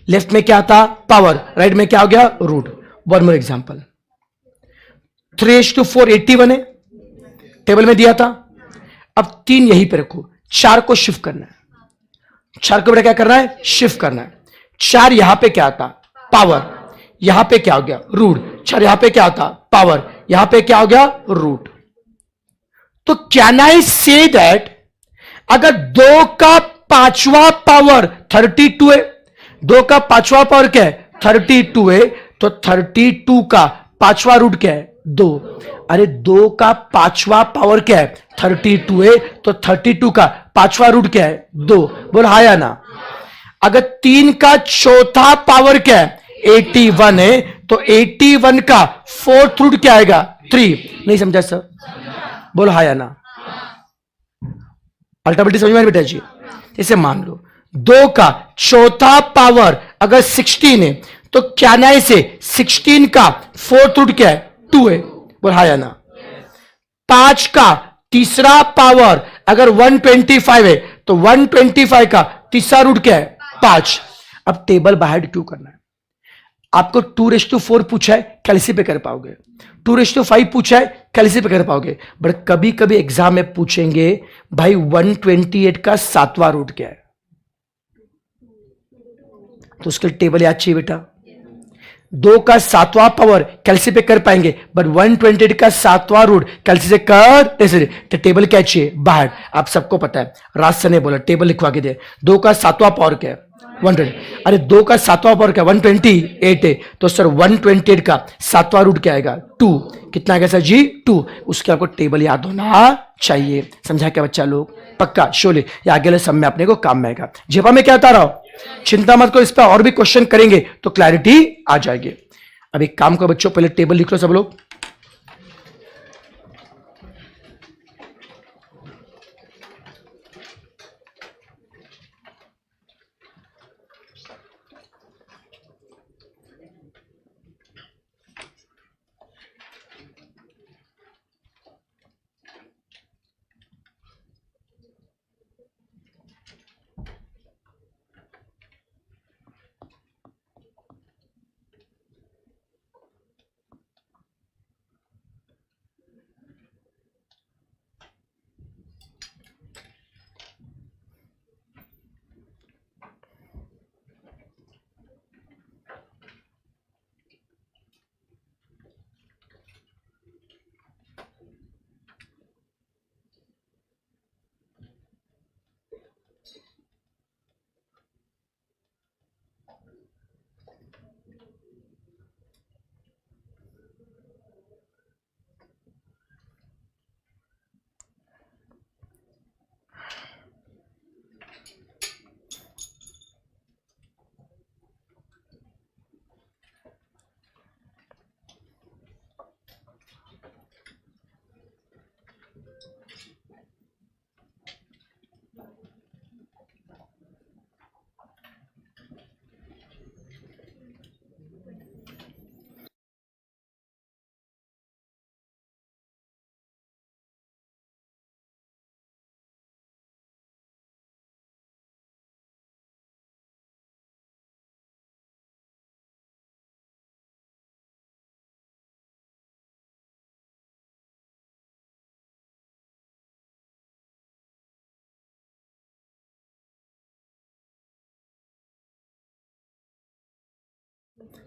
लेफ्ट में क्या था पावर, राइट में क्या हो गया रूट। वन मोर एग्जांपल, 3:4 81 है, टेबल में दिया था। अब 3 यहीं पे रखो, 4 को शिफ्ट करना है, 4 को बेटा क्या करना है शिफ्ट करना है। 4 यहां पे क्या आता पावर, यहां पे क्या हो गया रूट, 4 यहां पे क्या आता पावर, यहां पे क्या हो गया रूट। तो कैन आई से दैट अगर 2 का 5वां पावर 32 है, 2 का 5वां पावर क्या है 32 है, तो 32 का 5वां रूट क्या है 2। अरे 2 का 5वां पावर क्या है 32 है, तो 32 का 5वां रूट क्या है 2। बोल हाँ या ना। अगर 3 का चौथा पावर क्या है 81 है, तो 81 का 4th रूट क्या आएगा 3। नहीं समझा सर? बोलो हाँ या ना। अल्टरनेटिव समझ में बेटा जी। जैसे मान लो 2 का चौथा पावर अगर 16 है, तो क्या ना से 16 का 4th रूट क्या है 2 है। बोल हाँ या ना। 5 का तीसरा पावर अगर 125 है, तो 125 का तीसरा रूट क्या है 5। अब टेबल बाहर क्यों करना है? आपको 2:4 पूछा है, कैसे पे कर पाओगे? 2:5 पूछा है, कैसे पे कर पाओगे? बट कभी कभी एग्जाम में पूछेंगे भाई 128 का 7वां रूट क्या है, तो उसके लिए टेबल याद चाहिए बेटा। 2 का 7वां पावर कैलसी पे कर पाएंगे, बट 128 का 7वां रूट कैलसी से कर ऐसे, तो टेबल क्या चाहिए बाहर। आप सबको पता है, राज सर ने बोला टेबल लिखवा के दे। 2 का 7वां पावर क्या है 120। अरे 2 का 7वां पावर क्या 128 है, तो सर 128 का 7वां रूट क्या आएगा 2। कितना आएगा सर जी 2। उसके आपको टेबल याद होना चाहिए। समझा क्या बच्चा लोग? पक्का शोले, ये आगे वाले सब में अपने को काम में आएगा। जेपा में क्या बता रहा हूं, चिंता मत करो, इस पर और भी क्वेश्चन करेंगे तो क्लैरिटी आ जाएगी। अब एक काम करो बच्चों, पहले टेबल लिख लो सब लोग।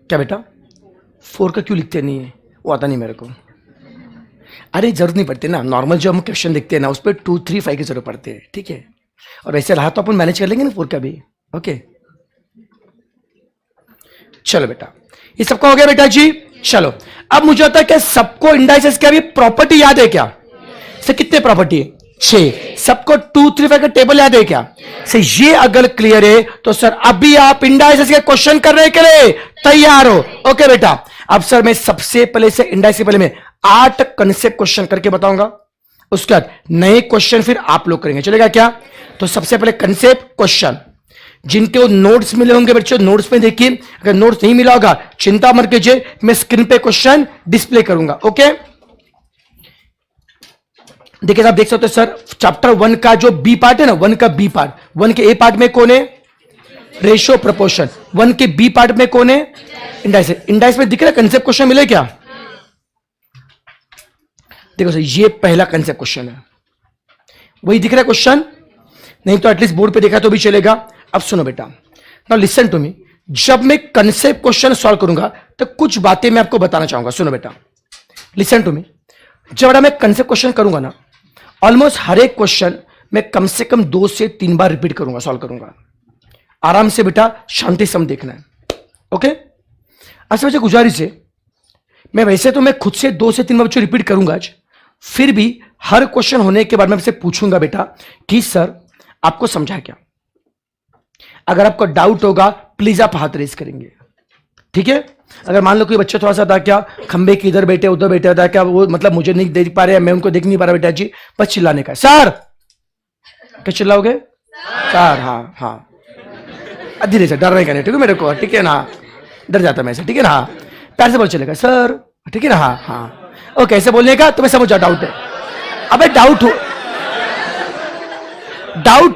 क्या बेटा 4 का क्यों लिखते नहीं है, वो आता नहीं मेरे को। अरे जरूरत नहीं पड़ती ना, नॉर्मल जो हम क्वेश्चन देखते हैं ना उस पर 2, 3, 5 की जरूरत पड़ती है, ठीक है। और ऐसे रहा तो अपन मैनेज कर लेंगे ना 4 का भी। ओके चलो बेटा, ये सबका हो गया बेटा जी। चलो अब मुझे होता है कि सबको इंडाइसेस का भी प्रॉपर्टी याद है क्या? से कितने प्रॉपर्टी है? 6। सबको 2, 3, 5 का टेबल याद है क्या? से ये अगर क्लियर है तो सर अभी आप इंडाइसेस के क्वेश्चन करने के लिए तैयार हो। ओके बेटा, अब सर मैं सबसे पहले से इंडाइस से पहले मैं 8 कंसेप्ट क्वेश्चन करके बताऊंगा, उसके बाद नए क्वेश्चन फिर आप लोग करेंगे, चलेगा क्या? तो सबसे पहले कंसेप्ट क्वेश्चन, जिनके नोट्स मिले होंगे बच्चों नोट्स में देखिए, अगर नोट्स नहीं मिला होगा चिंता मत कीजिए, मैं स्क्रीन पे क्वेश्चन डिस्प्ले करूंगा। ओके देखिए आप देख सकते हो सर, चैप्टर 1 का जो बी पार्ट है ना, 1 का बी पार्ट, 1 के ए पार्ट में कौन है? Ratio proportion. 1 के बी पार्ट में कौन है? इंडाइस। इंडाइस में दिख रहा है कंसेप्ट क्वेश्चन मिले क्या? देखो सर ये पहला कंसेप्ट क्वेश्चन है, वही दिख रहा है क्वेश्चन, नहीं तो एटलीस्ट बोर्ड पे देखा तो भी चलेगा। अब सुनो बेटा, नाउ लिसन टू मी, जब मैं कंसेप्ट क्वेश्चन सॉल्व करूंगा तो कुछ बातें मैं आपको बताना चाहूंगा। सुनो बेटा, लिसन टू मी, जब मैं कंसेप्ट क्वेश्चन करूंगा ना, ऑलमोस्ट हर एक क्वेश्चन मैं कम से कम 2 से 3 बार रिपीट करूंगा, सॉल्व करूंगा। आराम से बेटा, शांति सम देखना है। ओके अच्छा मुझे गुजारिश है, मैं वैसे तो मैं खुद से 2 से 3 बार बच्चों रिपीट करूंगा आज, फिर भी हर क्वेश्चन होने के बाद मैं आपसे पूछूंगा बेटा कि सर आपको समझा क्या? अगर आपको डाउट होगा प्लीज आप हाथ रेज करेंगे, ठीक है? अगर मान लो कोई बच्चा थोड़ा सा था क्या, खंबे के इधर बैठे उधर बैठे था क्या, वो मतलब मुझे नहीं देख पा रहे, मैं उनको देख नहीं पा रहा बेटा जी, बस चिल्लाने का। सर क्या चिल्लाओगे? सर हाँ हाँ, धीरे से, डरने का नहीं, ठीक है मेरे को, ठीक है ना? डर जाता मैं ऐसे, ठीक है ना? प्यार से बोल चलेगा सर, ठीक है ना? हाँ हाँ ओके, ऐसे बोलने का तो मैं समझ जाऊं डाउट है। अबे डाउट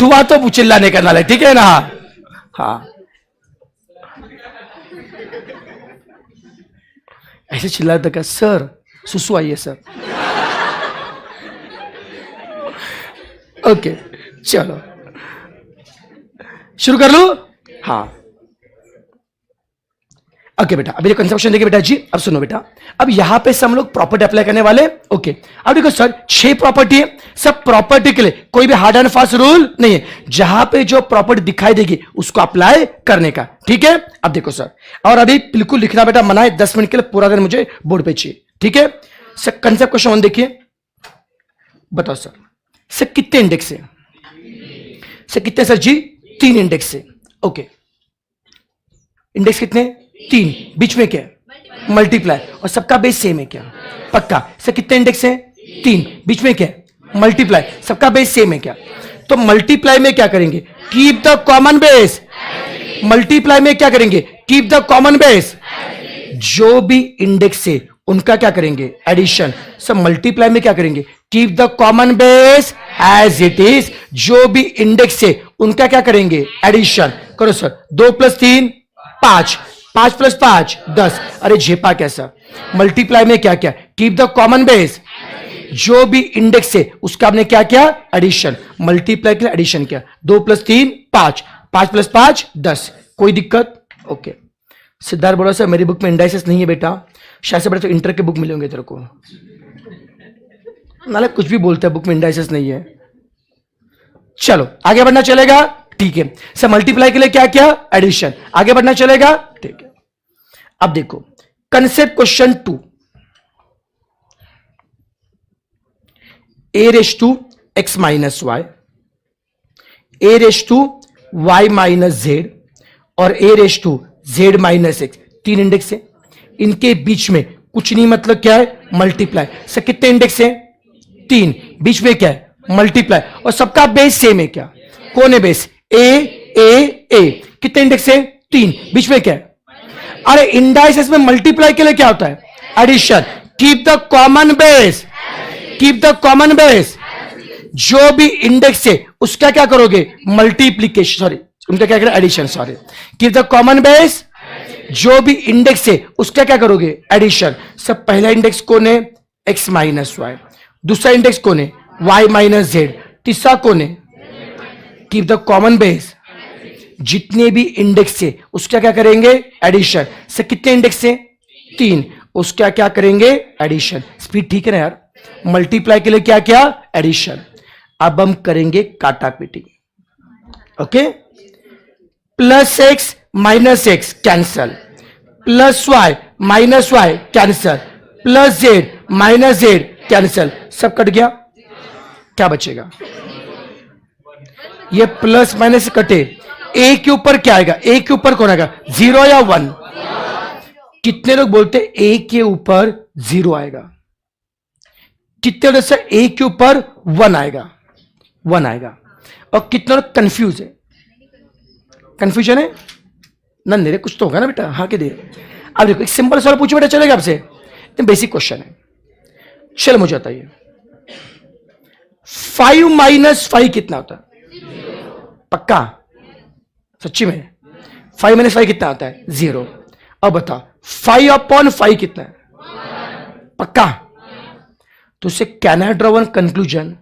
हुआ तो चिल्लाने का नाले, ठीक है ना? हाँ ऐसे चिल्लाता क्या? सर सुसु आई है सर। ओके चलो शुरू कर लो। हाँ ओके बेटा, अभी कंसेप्शन देखिए बेटा जी। अब सुनो बेटा, अब यहां पे से हम लोग प्रॉपर्टी अप्लाई करने वाले। ओके अब देखो सर 6 प्रॉपर्टी है, सब प्रॉपर्टी के लिए कोई भी हार्ड एंड फास्ट रूल नहीं है, जहां पे जो प्रॉपर्टी दिखाई देगी उसको अप्लाई करने का, ठीक है? अब देखो सर, और अभी बिल्कुल लिखना बेटा मना है, 10 मिनट के लिए पूरा दिन मुझे बोर्ड पे चाहिए, ठीक है? सर कंसेप्ट क्वेश्चन 1 देखिए, बताओ सर कितने इंडेक्स है? सर कितने सर जी? 3 इंडेक्स है। ओके इंडेक्स कितने? 3, बीच में क्या है? मल्टीप्लाई, और सबका बेस सेम है क्या? पक्का। सर कितने इंडेक्स है? 3, बीच में क्या है? मल्टीप्लाई, सबका बेस सेम है क्या? तो मल्टीप्लाई में क्या करेंगे? Keep the common base. Multiply में क्या करेंगे? Keep the common base. जो भी इंडेक्स है उनका क्या करेंगे? एडिशन। सर मल्टीप्लाई में क्या करेंगे? Keep the common base as it is. जो भी इंडेक्स है उनका क्या करेंगे? एडिशन। करो सर, 2 + 3 5, 5 + 5 10। अरे झेपा कैसा? मल्टीप्लाई में क्या क्या? Keep the common base. जो भी इंडेक्स है उसका आपने क्या किया? एडिशन। मल्टीप्लाई के लिए एडिशन किया, 2 + 3 5, 5 + 5 10। कोई दिक्कत? ओके सिद्धार्थ बोला सर मेरी बुक में इंडाइसेस नहीं है बेटा, शायद से बड़े तो इंटर के बुक मिले होंगे तेरे को, नाले कुछ भी बोलते हैं बुक में इंडाइसेस नहीं है। चलो आगे बढ़ना चलेगा, ठीक है? सर मल्टीप्लाई के लिए क्या किया? एडिशन। आगे बढ़ना चलेगा, ठीक है? अब देखो concept question 2, a⁻x - y, a⁻y - z और a⁻z - x, 3 इंडेक्स है, इनके बीच में कुछ नहीं, मतलब क्या है? मल्टीप्लाई। सर कितने इंडेक्स है? 3, बीच में क्या है? मल्टीप्लाई, और सबका बेस सेम है क्या? कौन है बेस? ए। कितने इंडेक्स है? 3, बीच में क्या है? अरे इंडाइसेस में मल्टीप्लाई के लिए क्या होता है? Addition. Keep the common base. Keep the common base. जो भी इंडेक्स है उसका क्या करोगे? मल्टीप्लीकेशन, सॉरी उनका क्या करें? Addition. Sorry, keep the common base. जो भी इंडेक्स है उसका क्या करोगे? एडिशन। सब पहला इंडेक्स कौन है? x - y। दूसरा इंडेक्स कौन है? y - z। तीसरा कौन है? Keep the common base. जितने भी इंडेक्स से उसका क्या करेंगे एडिशन। से कितने इंडेक्स से 3, उसका क्या करेंगे एडिशन। स्पीड ठीक है ना यार। मल्टीप्लाई के लिए क्या क्या एडिशन। अब हम करेंगे काटापीटी। Okay, plus x minus x cancel, plus y minus y cancel, plus z minus z cancel, सब कट गया। क्या बचेगा? ये प्लस माइनस कटे, ए के ऊपर क्या आएगा? ए के ऊपर कौन आएगा? 0 या 1? कितने लोग बोलते ए के ऊपर 0 आएगा? कितने लोग से ए के ऊपर 1 आएगा? 1 आएगा। और कितने लोग कंफ्यूज है? कंफ्यूजन है? नन दे रहे, कुछ तो होगा ना बेटा। हाँ के दे। अब देखो एक सिंपल सवाल पूछो बेटा, चलेगा आपसे? बेसिक क्वेश्चन है। चलो मुझे बताइए 5 माइनस 5 कितना होता है? पक्का? सच्ची में 5 माइनस 5 कितना होता है? 0। अब बता 5 अपॉन 5 कितना है? पक्का? तो उससे can I draw one conclusion,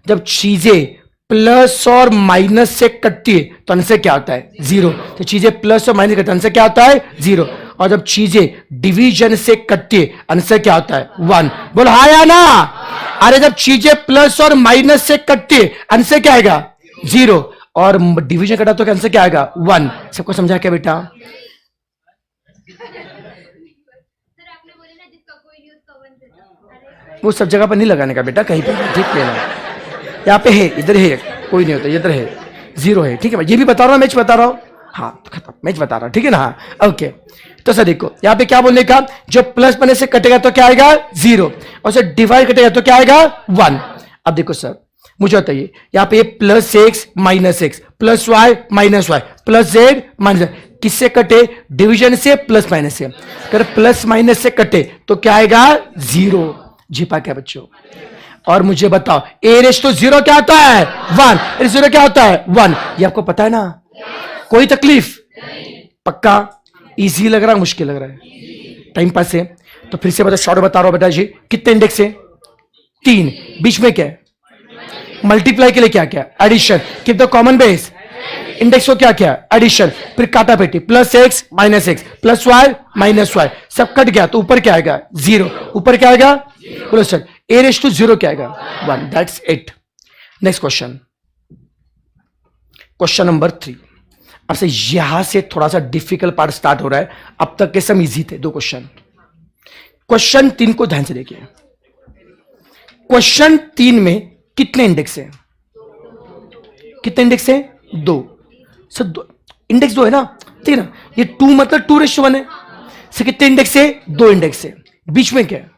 जब चीजें प्लस और माइनस से कटती है तो आंसर क्या होता है? 0। तो चीजें प्लस और माइनस कटती है आंसर क्या होता है? 0। और जब चीजें डिवीजन से कटती है आंसर क्या होता है? 1। बोल हाँ या ना? अरे जब चीजें प्लस और माइनस से कटती है आंसर क्या आएगा? 0। और डिवीजन कटा तो आंसर क्या आएगा? 1। सबको समझा क्या बेटा? वो सब जगह पर नहीं लगाने का बेटा, कहीं पे ठीक लेना। यहाँ पे है, इधर है, कोई नहीं होता, इधर है 0 है। ठीक है, ये भी बता रहा हूँ, मैच बता रहा हूँ। हाँ खत्म, मैच बता रहा हूँ, ठीक है ना? हाँ ओके। तो सर देखो यहाँ पे क्या बोलने का, जो प्लस बनने से कटेगा तो क्या आएगा? 0। और सर डिवाइड कटेगा तो क्या आएगा? 1। अब देखो सर मुझे बताइए यहाँ पे plus x minus x, plus y minus y, plus z minus, किससे कटे? डिवीजन से, प्लस माइनस से। अगर प्लस माइनस से कटे तो क्या आएगा? 0। जीपा क्या बच्चों? और मुझे बताओ ए रेस तो 0 क्या आता है? 1। 0 क्या होता है? 1। ये आपको पता है ना? कोई तकलीफ? पक्का? इजी लग रहा है मुश्किल लग रहा है? टाइम पास है? तो फिर से बता, शॉर्ट बता रहा हूं बेटा जी। कितने इंडेक्स है? 3। बीच में क्या है? मल्टीप्लाई के लिए क्या क्या? Addition. Keep the common base. Index को क्या क्या? एडिशन। फिर काटा पेटी, plus x minus x, plus y minus y, सब कट गया तो ऊपर क्या आएगा? 0। ऊपर क्या आएगा? बोलो सर ए रेस टू 0 क्या आएगा? 1। That's it. Next question, question number 3। अब से यहां से थोड़ा सा डिफिकल्ट पार्ट स्टार्ट हो रहा है। अब तक के सब इजी थे 2 क्वेश्चन। क्वेश्चन 3 को ध्यान से देखिए। क्वेश्चन 3 में कितने इंडेक्स है? कितने इंडेक्स है? 2। सर इंडेक्स 2 है ना? ठीक है ना? ये 2 मतलब 2:1 है। सर कितने इंडेक्स है? 2 इंडेक्स है। बीच में क्या है?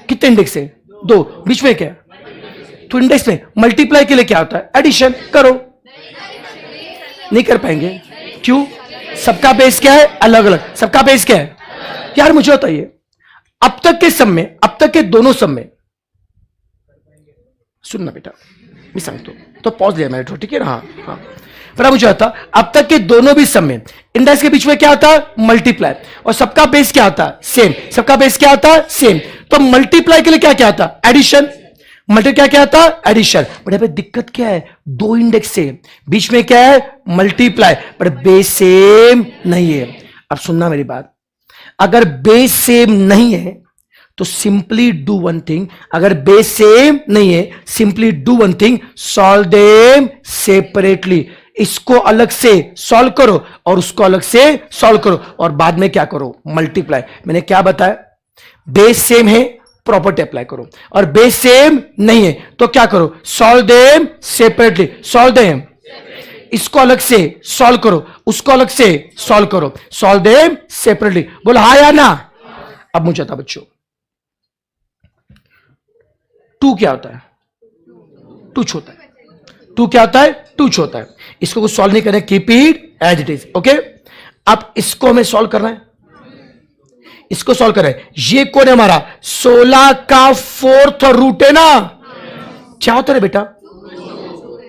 कितने इंडेक्स है? 2। बीच में क्या है? तो इंडेक्स में मल्टीप्लाई के लिए क्या होता है? एडिशन। करो। नहीं कर पाएंगे? क्यों? सबका बेस क्या है? अलग अलग। सबका बेस क्या है? यार मुझे बताइए अब तक के सम में, अब तक के दोनों सम में, सुनना बेटा मैं सांगतो तो पॉज लिया मैंने, ठीक है ना? हाँ पर मुझे आता अब तक के दोनों भी सम में इंडेक्स के बीच में क्या आता है? मल्टीप्लाई। और सबका बेस क्या आता है? सेम। सबका बेस क्या आता है? सेम। तो मल्टीप्लाई के लिए क्या क्या आता है? एडिशन। मल्टीप्लाई क्या आता है? एडिशन। बट यहाँ पे दिक्कत क्या है? 2 इंडेक्स से, बीच में क्या है? मल्टीप्लाई, पर बेस सेम नहीं है। अब सुनना मेरी बात, अगर बेस सेम नहीं है तो सिंपली डू वन थिंग। अगर बेस सेम नहीं है simply do one thing, solve them separately. इसको अलग से सॉल्व करो और उसको अलग से सॉल्व करो और बाद में क्या करो? मल्टीप्लाई। मैंने क्या बताया? बेस सेम है प्रॉपर्टी अप्लाई करो, और बेस सेम नहीं है तो क्या करो? Solve them separately. Solve them, इसको अलग से सॉल्व करो, उसको अलग से सॉल्व करो, सॉल्व देम सेपरेटली। बोलो हाँ या ना? अब मुझे आता बच्चों 2 क्या होता है? 2 होता है। 2 क्या होता है? 2 होता है। इसको कुछ सॉल्व नहीं करना, keep it as it is. Okay, अब इसको हमें सॉल्व करना है, इसको सॉल्व करना है। ये कौन है हमारा? 16 का 4th रूट है ना? क्या होता है बेटा?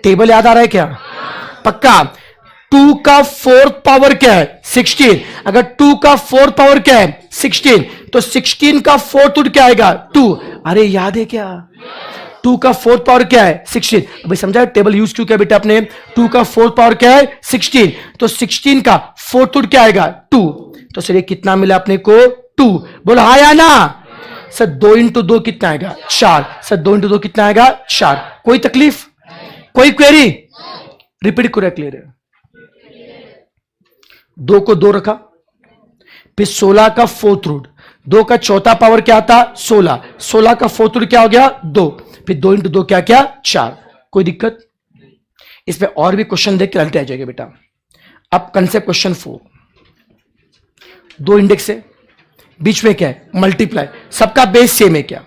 टेबल याद आ रहा है क्या? पक्का? 2 का 4th पावर क्या है? 16। अगर 2 का 4th पावर क्या है? 16, तो 16 का 4th रूट क्या आएगा? 2। अरे याद है क्या? 2 का फोर्थ पावर क्या है 16। अभी समझा टेबल यूज क्यों किया बेटा आपने। 2 का फोर्थ पावर क्या है 16, तो 16 का फोर्थ रूट क्या आएगा 2। तो सर ये कितना मिला अपने को 2। बोलो हाँ या ना। सर 2 इंटू 2 कितना आएगा 4। सर 2 इंटू 2 कितना आएगा 4। कोई तकलीफ, कोई क्वेरी? रिपीट करो क्लियर है। 2 को 2 रखा, फिर 16 का फोर्थ रूट, 2 का चौथा पावर क्या था 16, 16 का फोर्थ रूट क्या हो गया 2, फिर 2 इंटू 2 क्या क्या 4। कोई दिक्कत? इसमें और भी क्वेश्चन देख के रिजल्ट आ जाएगा बेटा। अब कंसेप्ट क्वेश्चन 4, 2 इंडेक्स है, बीच में क्या है मल्टीप्लाई, सबका बेस सेम है क्या?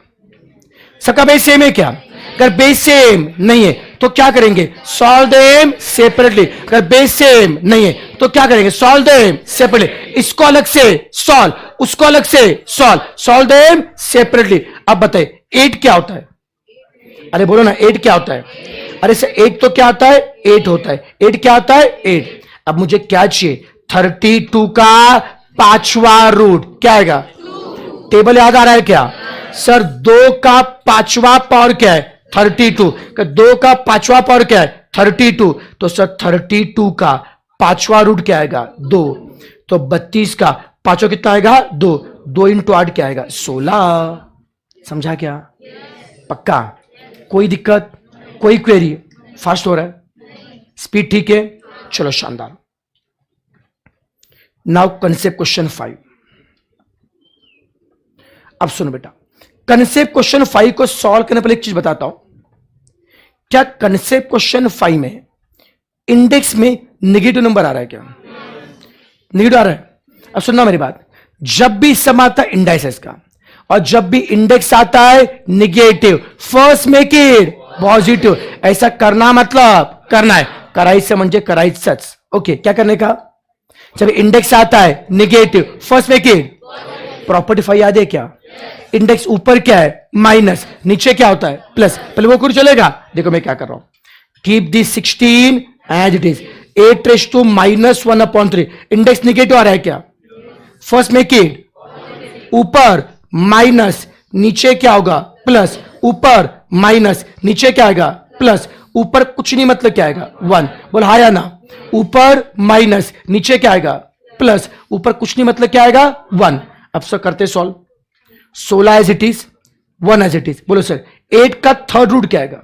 सबका बेस सेम है क्या? अगर बेस सेम नहीं है तो क्या करेंगे सॉल्व देम सेपरेटली। अगर बेस सेम नहीं है तो क्या करेंगे सॉल्व देम सेपरेटली। इसको अलग से सॉल्व, उसको अलग से सॉल्व, सॉल्व देम सेपरेटली। अब बताइए 8 क्या होता है? अरे बोलो ना 8 क्या होता है? अरे सर 8 तो क्या होता है 8 होता है। 8 क्या होता है 8। अब मुझे क्या चाहिए 32 का पांचवा रूट क्या आएगा? टेबल याद आ रहा है क्या सर? 2 का पांचवा पावर क्या है 32, 2 का पांचवा पावर क्या है 32, तो सर 32 का पांचवा रूट क्या आएगा 2, तो 32 का पांचवा कितना आएगा 2, 2 इंटू 8 क्या आएगा 16। समझा क्या? पक्का? कोई दिक्कत, कोई क्वेरी? फास्ट हो रहा है, स्पीड ठीक है, चलो शानदार। Now concept question 5। अब सुनो बेटा, कंसेप्ट क्वेश्चन 5 को सॉल्व करने पहले एक चीज बताता हूं। क्या कंसेप्ट क्वेश्चन 5 में इंडेक्स में नेगेटिव नंबर आ रहा है क्या? नेगेटिव आ रहा है? अब सुनना मेरी बात, जब भी सम आता है इंडाइसेस का और जब भी इंडेक्स आता है negative, first make it positive. ऐसा करना मतलब करना है, करायचं म्हणजे करायचंच। ओके, क्या करने का? जब इंडेक्स आता है negative, first make it property 5 याद है क्या? इंडेक्स ऊपर क्या है माइनस, नीचे क्या होता है प्लस। पहले वो कुछ चलेगा, देखो मैं क्या कर रहा हूं, keep this 16 as it is, 8 raise to -1/3। Index negative आ रहा है क्या? फर्स्ट मेक इट ऊपर माइनस, नीचे क्या होगा प्लस, ऊपर माइनस, नीचे क्या आएगा प्लस, ऊपर कुछ नहीं मतलब क्या आएगा 1। बोल हाँ या ना। ऊपर माइनस, नीचे क्या आएगा प्लस, ऊपर कुछ नहीं मतलब क्या आएगा 1। अब सर करते solve, 16 as it is, 1 as it is. बोलो सर 8 का थर्ड रूट क्या आएगा?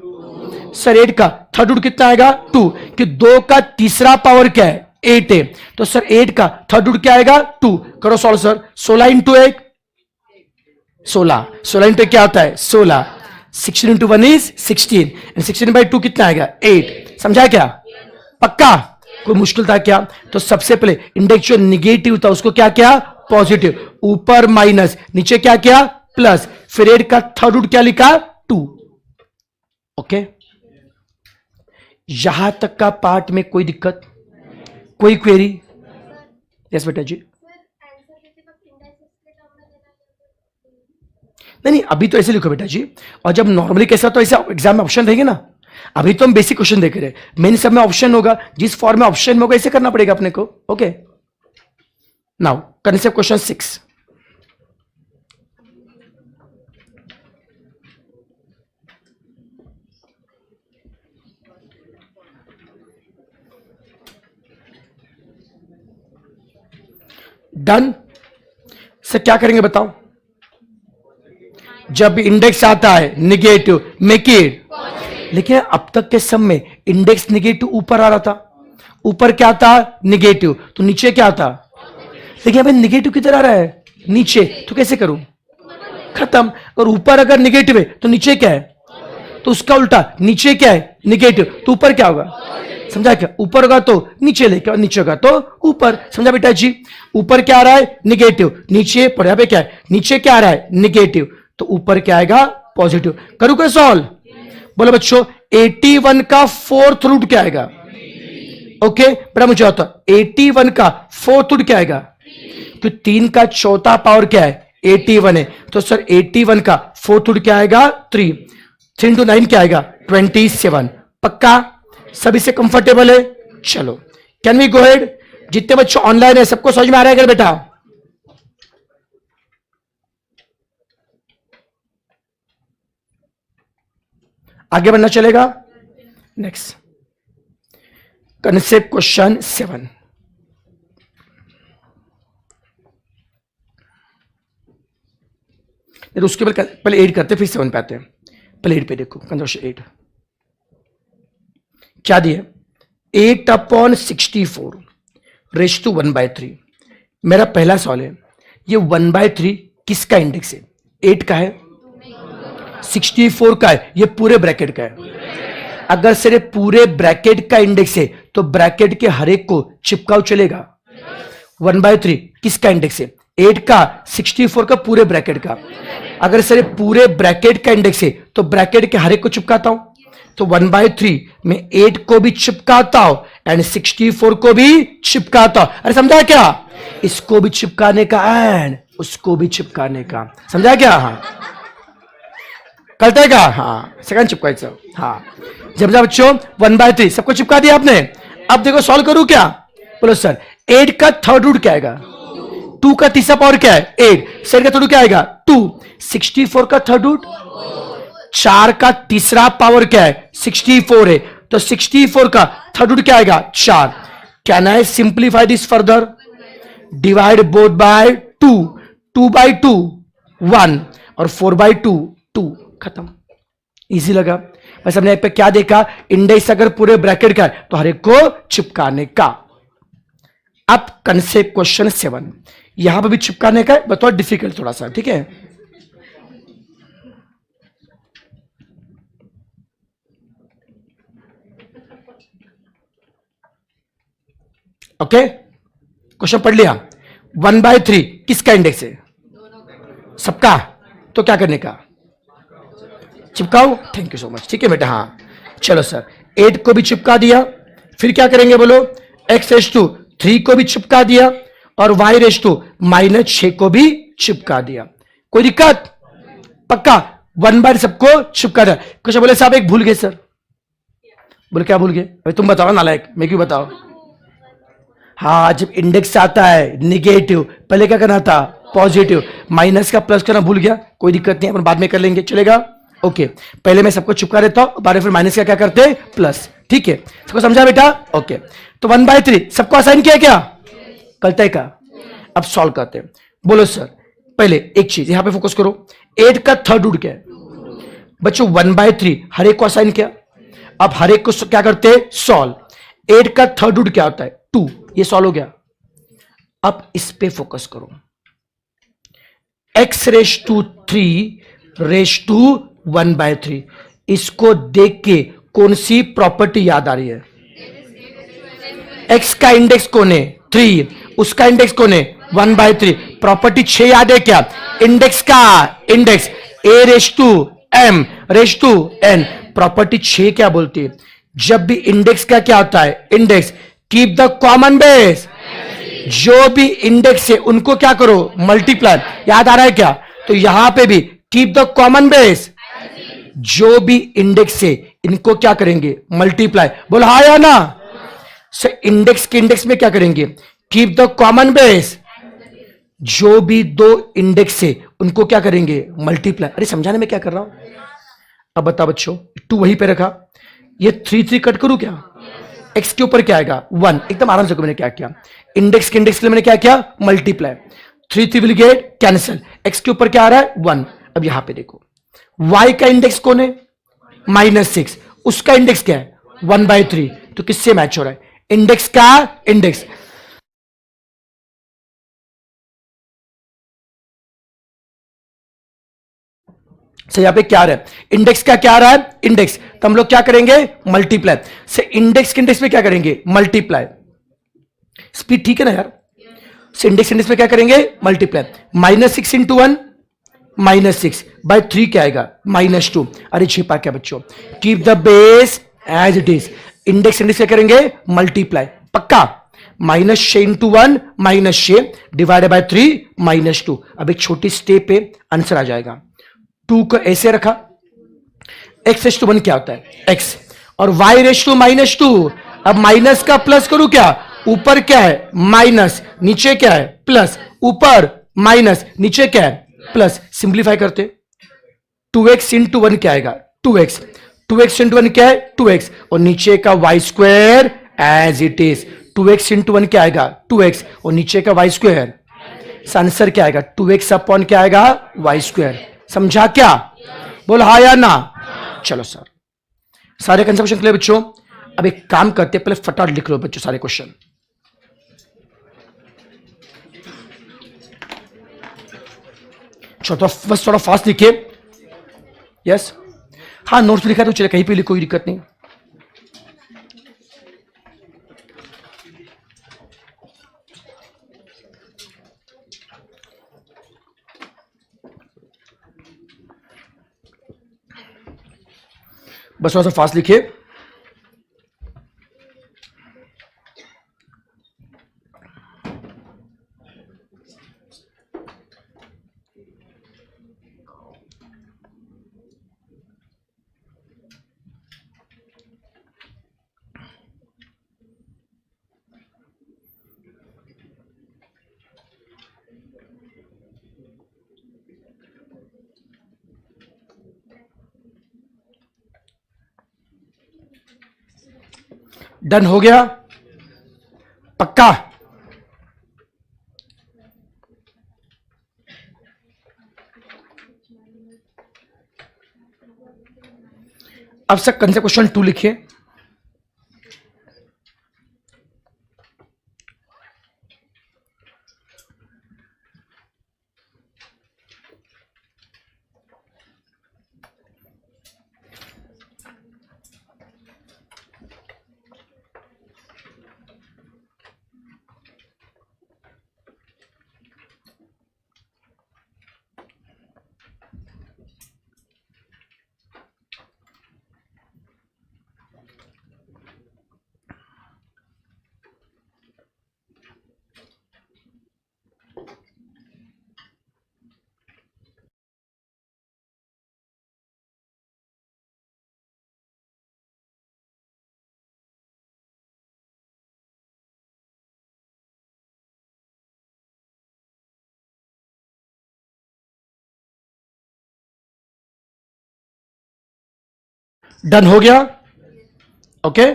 सर 8 का थर्ड रूट कितना आएगा 2, कि 2 का तीसरा पावर क्या है 8 है, तो सर 8 का थर्ड रूट क्या आएगा 2। करो सॉल्व सर, 16 इंटू 1 16, 16 इंटू क्या होता है 16, 16 इंटू 1 इज 16, 16/2 कितना आएगा 8। समझा क्या? पक्का? कोई मुश्किल था क्या? तो सबसे पहले इंडेक्स जो निगेटिव था उसको क्या किया पॉजिटिव, ऊपर माइनस, नीचे क्या किया प्लस, फिर 8 का थर्ड रूट क्या लिखा 2। ओके, यहां तक का पार्ट में कोई दिक्कत, कोई क्वेरी? यस बेटा जी। नहीं, अभी तो ऐसे लिखो बेटा जी, और जब नॉर्मली कैसा तो ऐसे एग्जाम में ऑप्शन रहेंगे ना। अभी तो हम बेसिक क्वेश्चन देख रहे हैं, मेन सब में ऑप्शन होगा, जिस फॉर्म में ऑप्शन में होगा ऐसे करना पड़ेगा अपने को। Okay, now concept question 6। Done. Sir क्या करेंगे बताओ? जब इंडेक्स आता है निगेटिव मेक इट, लेकिन अब तक के सम में इंडेक्स निगेटिव ऊपर आ रहा था, ऊपर क्या था निगेटिव, तो नीचे क्या था, लेकिन अभी निगेटिव किधर आ रहा है नीचे, तो कैसे करूं? खत्म। और ऊपर अगर निगेटिव है तो नीचे क्या है, तो उसका उल्टा, नीचे क्या है निगेटिव, तो ऊपर क्या होगा? समझा क्या? ऊपर होगा तो नीचे लेके, और नीचे होगा तो ऊपर। समझा बेटा जी? ऊपर क्या आ रहा है निगेटिव, नीचे पर यहाँ पे क्या है, नीचे क्या आ रहा है निगेटिव, तो ऊपर क्या आएगा पॉजिटिव। करूं क्या सॉल्व? बोलो बच्चों 81 का फोर्थ रूट क्या आएगा? ओके बेटा मुझे आता 81 का फोर्थ रूट क्या आएगा? तो 3 का चौथा पावर क्या है 81 है, तो सर 81 का फोर्थ रूट क्या आएगा 3, 3 इंटू 9 क्या आएगा 27। पक्का? सभी से कंफर्टेबल है? चलो कैन वी गो हेड? जितने बच्चे ऑनलाइन है सबको समझ में आ रहा है क्या बेटा? आगे बढ़ना चलेगा। Next concept question 7। उसके पहले 8 करते फिर 7 पे आते हैं। पहले 8 पे देखो, कंसेप्ट 8 क्या दिया? 8/64 रेश टू 1/3। मेरा पहला सवाल है, ये 1/3 किसका इंडेक्स है? 8 का है, 64 का है, ये पूरे ब्रैकेट का है। अगर सिर्फ पूरे ब्रैकेट का इंडेक्स है तो ब्रैकेट के हर एक को चिपकाओ चलेगा। 1/3 किसका इंडेक्स है? 8 का, 64 का, पूरे ब्रैकेट का। अगर सिर्फ पूरे ब्रैकेट का इंडेक्स है तो ब्रैकेट के हर एक को चिपकाता हूं, तो 1/3 में 8 को भी चिपकाता हूं एंड 64 को भी चिपकाता हूं। अरे समझा क्या? इसको भी चिपकाने का एंड उसको भी चिपकाने का, समझा क्या? हाँ करते का, हाँ सेकंड चिपकाएगा। हाँ जब बच्चों 1/3 सबको चिपका दिया आपने। अब देखो सॉल्व करूं क्या? बोलो सर 8 का थर्ड रूट क्या आएगा? 2 का तीसरा पावर क्या है? 8। 7 का थर्ड रूट क्या आएगा? 2। 64 का थर्ड रूट 4 का तीसरा पावर क्या है? 64 है, तो 64 का थर्ड रूट क्या आएगा? 4। Can I simplify this further? Divide both by 2, 2/2 1 और 4/2 2। खत्म। इजी लगा? बस हमने पे क्या देखा? इंडेक्स अगर पूरे ब्रैकेट का है तो हर एक को चिपकाने का। अब कंसेप्ट क्वेश्चन 7, यहां पर भी चिपकाने का है, थोड़ा डिफिकल्ट थोड़ा सा, ठीक है? ओके क्वेश्चन पढ़ लिया। 1/3 किसका इंडेक्स है? सबका। तो क्या करने का? चिपकाओ। Thank you so much. ठीक है बेटा। हाँ चलो सर 8 को भी चिपका दिया, फिर क्या करेंगे बोलो? x⁻³ को भी चिपका दिया और y⁻⁻6 को भी चिपका दिया। कोई दिक्कत? पक्का 1/3 सबको चिपका दिया। कुछ बोले साहब एक भूल गए सर। बोले क्या भूल गए? भाई तुम बताओ नालायक, मैं क्यों बताओ? हाँ जब इंडेक्स आता है निगेटिव पहले क्या करना था? पॉजिटिव। माइनस का प्लस करना भूल गया, कोई दिक्कत नहीं, अपन बाद में कर लेंगे, चलेगा? ओके पहले मैं सबको चिपका देता हूं, बाद में फिर माइनस का क्या करते हैं? प्लस। ठीक है सबको समझा बेटा? ओके तो 1/3 सबको असाइन किया क्या? कल का। अब सॉल्व करते हैं। बोलो सर पहले एक चीज यहां पे फोकस करो, 8 का थर्ड रूट क्या है? बच्चों 1/3 हर एक को असाइन किया। अब हर एक को क्या करते हैं? सॉल्व। 8 का थर्ड रूट क्या होता है? 2। ये सॉल्व हो गया। अब इस पे फोकस करो। x⁻³ इसको देख के कौन सी प्रॉपर्टी याद आ रही है? x का इंडेक्स कौन है? 3। उसका इंडेक्स कौन है? 1/3। प्रॉपर्टी 6 याद है क्या? इंडेक्स का इंडेक्स a⁻m⁻n। प्रॉपर्टी 6 क्या बोलती है? जब भी इंडेक्स का क्या होता है? Index keep the common base. जो भी इंडेक्स है उनको क्या करो? मल्टीप्लाई। याद आ रहा है क्या? तो यहां पे भी कीप द कॉमन बेस। जो भी इंडेक्स है इनको क्या करेंगे? मल्टीप्लाई। बोलो हाँ या ना? सो इंडेक्स के इंडेक्स में क्या करेंगे? Keep the common base. जो भी दो इंडेक्स है उनको क्या करेंगे? मल्टीप्लाई। अरे समझाने में क्या कर रहा हूं? अब बताओ बच्चों 2 वहीं पे रखा, ये 3 कट करूं क्या? एक्स के ऊपर क्या आएगा? 1। एकदम आराम से मैंने क्या किया? इंडेक्स के इंडेक्स के लिए मैंने क्या किया? Multiply. 3 will get cancel. X के ऊपर क्या आ रहा है? 1। अब यहां पे देखो y का इंडेक्स कौन है? -6। उसका इंडेक्स क्या है? 1/3। तो किससे मैच हो रहा है? इंडेक्स का इंडेक्स। से यहां पे क्या आ रहा है? इंडेक्स का क्या आ रहा है? इंडेक्स। तो हम लोग क्या करेंगे? मल्टीप्लाई। से इंडेक्स के इंडेक्स में क्या करेंगे? मल्टीप्लाई। स्पीड ठीक है ना यार? से इंडेक्स इंडेक्स में क्या करेंगे? मल्टीप्लाई। -6 इंटू 1 -6/3 क्या आएगा? -2। अरे छिपा क्या बच्चों? Keep the base as it is. Index index क्या करेंगे? मल्टीप्लाई। पक्का? -6 इंटू 1 -6 डिवाइडेड बाय 3 -2। अब एक छोटी स्टेप पे आंसर आ जाएगा। 2 को ऐसे रखा। x⁻1 क्या होता है? x और y⁻²। अब माइनस का प्लस करूं क्या? ऊपर क्या है? माइनस, नीचे क्या है? प्लस। ऊपर माइनस, नीचे क्या है? प्लस। सिंप्लीफाई करते 2x इंटू 1 क्या आएगा? 2x। 2x इंटू वन क्या है 2x, और नीचे का y square as it is. 2x into one क्या आएगा 2x, और नीचे का वाई स्क्वायर। आंसर क्या आएगा 2x अपॉन क्या आएगा वाई स्क्वायर। समझा क्या? बोल हाँ या ना? चलो सर, सारे कंसेप्शन क्लियर बच्चों? अब एक काम करते हैं, पहले फटाफट लिख लो बच्चों सारे क्वेश्चन। तो बस थोड़ा फास्ट लिखिए। यस, हाँ नोट्स लिखा तो चले, कहीं पे लिखो, कोई दिक्कत नहीं। बस थोड़ा सा फास्ट लिखिए। डन हो गया? पक्का? अब सर कंसेप्ट क्वेश्चन 2 लिखिए। डन हो गया? ओके,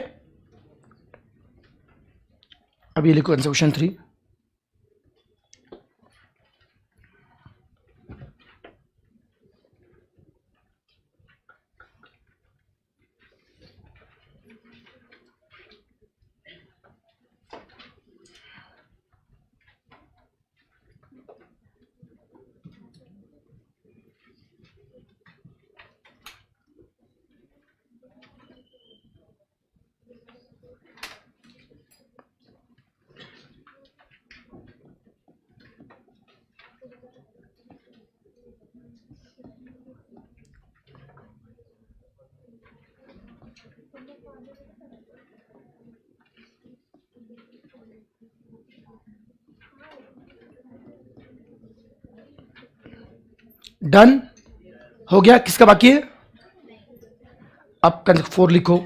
अब ये लिखो आंसर क्वेश्चन 3। डन हो गया? किसका बाकी है? अब कंसेप्ट 4 लिखो।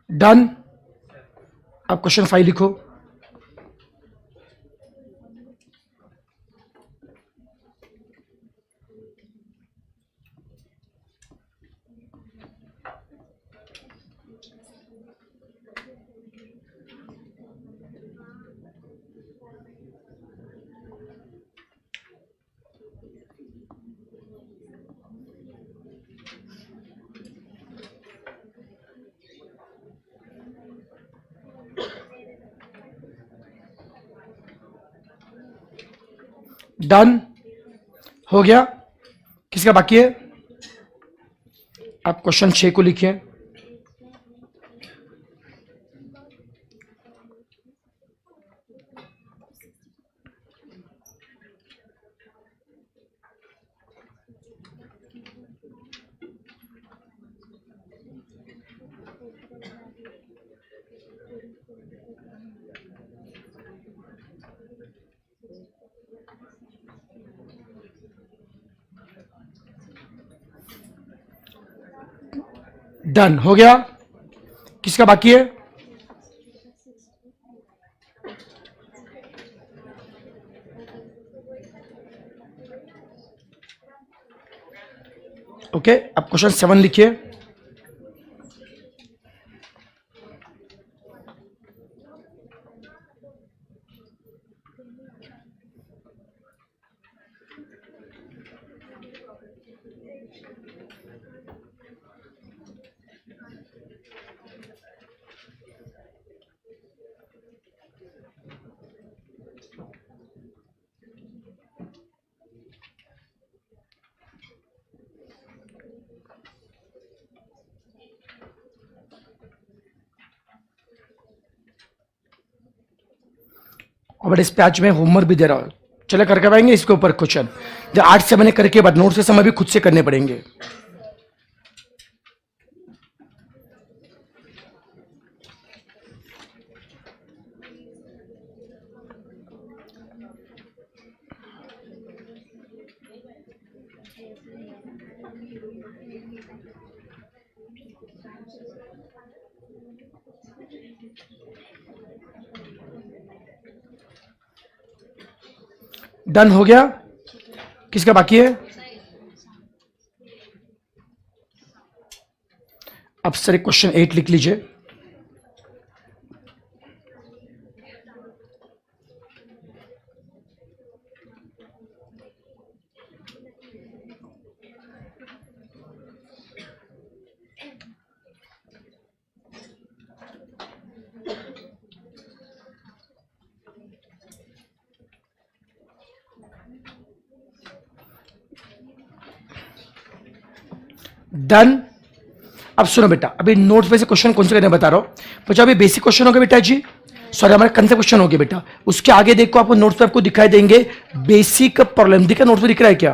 डन। अब क्वेश्चन 5 लिखो। डन हो गया? किसका बाकी है? आप क्वेश्चन 6 को लिखिए। डन हो गया। किसका बाकी है? ओके, अब क्वेश्चन 7 लिखिए। और इस पे आज मैं होमवर्क भी दे रहा हूं, चले करके पाएंगे इसके ऊपर क्वेश्चन जो 8 से मैंने करके बाद नोट से समय भी खुद से करने पड़ेंगे। डन हो गया। किसका बाकी है? अब सर क्वेश्चन 8 लिख लीजिए। डन। अब सुनो बेटा, अभी नोट्स पे से क्वेश्चन कौन से करने बता रहा हूं। बच्चा अभी बेसिक क्वेश्चन हो गया बेटा जी, सॉरी हमारे कंसेप्ट क्वेश्चन हो गया बेटा। उसके आगे देखो आपको नोट्स पे आपको दिखाई देंगे बेसिक प्रॉब्लम। दिखा नोट्स पे दिख रहा है क्या?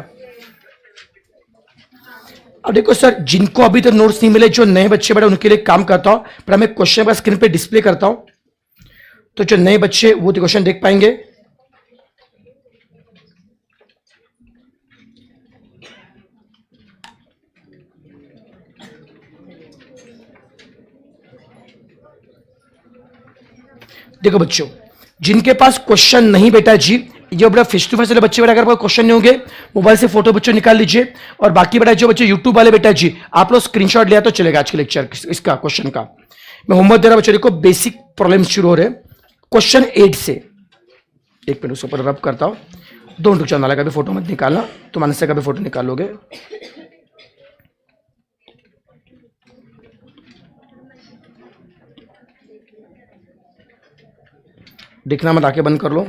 अब देखो सर, जिनको अभी तक नोट्स नहीं मिले, जो नए बच्चे बेटा उनके लिए काम करता हूं, पर मैं क्वेश्चन पर स्क्रीन पे डिस्प्ले करता हूं, तो जो नए बच्चे वो क्वेश्चन देख पाएंगे। देखो बच्चों, जिनके पास क्वेश्चन नहीं बेटा जी, ये बेटा फेस टू फेस वाले बच्चे बेटा, अगर क्वेश्चन नहीं होंगे मोबाइल से फोटो बच्चों निकाल लीजिए। और बाकी बेटा जो बच्चे यूट्यूब वाले बेटा जी, आप लोग स्क्रीनशॉट लिया तो चलेगा आज के लेक्चर इसका क्वेश्चन का। मैं होमवर्क दे रहा बच्चों, देखो बेसिक प्रॉब्लम शुरू हो रहे क्वेश्चन 8 से। एक मिनट उसके ऊपर रब करता हूं। डोंट रुक जाना, का भी फोटो मत निकालना, तुम आंसर का भी फोटो निकालोगे। दिखना मत, आंखें बंद कर लो।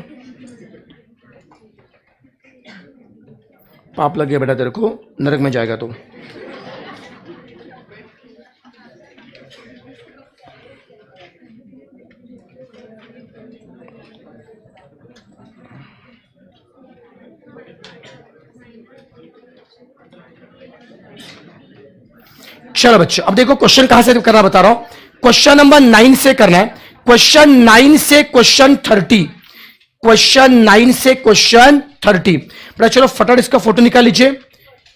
पाप लग गया बेटा तेरे को, नरक में जाएगा तू। चलो बच्चों, अब देखो क्वेश्चन कहां से करना बता रहा हूं। क्वेश्चन नंबर 9 से करना है। क्वेश्चन 9 से क्वेश्चन 30। क्वेश्चन 9 से क्वेश्चन 30 बेटा। चलो फटाफट इसका फोटो निकाल लीजिए,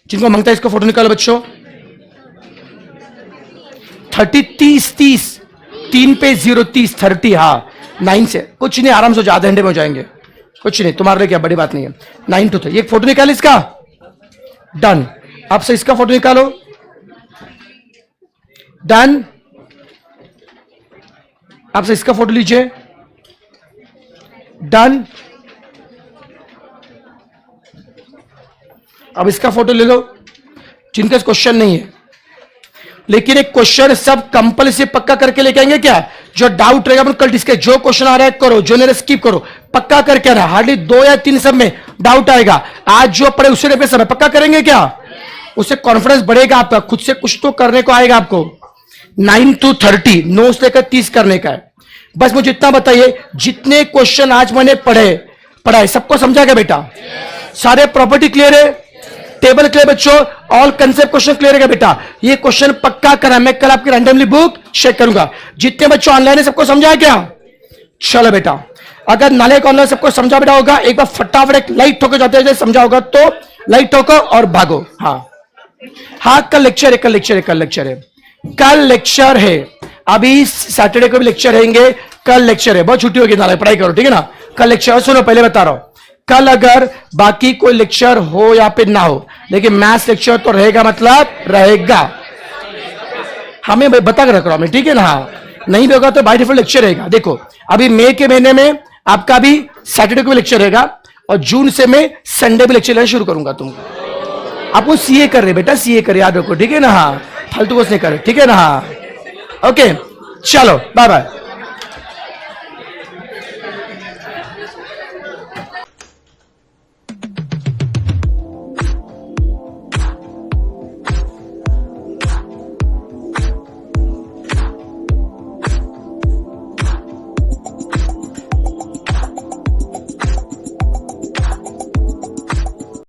जिनको मांगता है इसका फोटो निकालो बच्चों। 30 30 3 पे 0 30 30। हाँ 9 से कुछ नहीं, आराम से आधे घंटे में हो जाएंगे, कुछ नहीं तुम्हारे लिए, क्या बड़ी बात नहीं है। 9 to 3 ये फोटो निकाल इसका। डन। अब से इसका फोटो निकालो। डन। अब से इसका फोटो लीजिए। डन। अब इसका फोटो ले लो जिनका क्वेश्चन नहीं है, लेकिन एक क्वेश्चन सब कंपल्सरी पक्का करके लेके आएंगे क्या? जो डाउट रहेगा अपन कल डिस्कस, जो क्वेश्चन आ रहा है करो, जो नहीं स्किप करो, पक्का करके आना। हार्डली 2 या 3 सब में डाउट आएगा। आज जो पढ़े उससे समय पक्का करेंगे क्या? उससे कॉन्फिडेंस बढ़ेगा आपका, खुद से कुछ तो करने को आएगा आपको। 9 to 30 9 से लेकर 30 करने का है। बस मुझे इतना बताइए, जितने क्वेश्चन आज मैंने पढ़ाए सबको समझा गया बेटा? सारे प्रॉपर्टी क्लियर है, टेबल क्लियर बच्चों, ऑल कंसेप्ट क्वेश्चन क्लियर है बेटा? ये क्वेश्चन पक्का करा, मैं कल आपकी रैंडमली बुक चेक करूंगा। जितने बच्चों ऑनलाइन है सबको समझा क्या? चलो बेटा, अगर नाले ऑनलाइन सबको समझा बेटा होगा, एक बार फटाफट एक लाइट ठोके जाते हैं, समझा होगा तो लाइट ठोको और भागो। हाँ कल लेक्चर है, कल लेक्चर है। अभी सैटरडे को भी लेक्चर रहेंगे, कल लेक्चर है। बहुत छुट्टी होगी नाले, पढ़ाई करो ठीक है ना। कल लेक्चर सुनो, पहले बता रहा हूं, कल अगर बाकी कोई लेक्चर हो या फिर ना हो, लेकिन मैथ्स लेक्चर तो रहेगा, मतलब रहेगा। हमें बता कर रख रहा हूं मैं, ठीक है ना। हाँ नहीं भी होगा तो बाय डिफॉल्ट लेक्चर रहेगा। देखो अभी मई के महीने में आपका भी सैटरडे को भी लेक्चर रहेगा, और जून से मैं संडे भी लेक्चर लेना शुरू करूंगा। तुमको आपको सीए कर रहे बेटा, सीए कर याद रखो ठीक है ना। हाँ फालतू कुछ नहीं करे ठीक है ना। हाँ ओके चलो बाय बाय।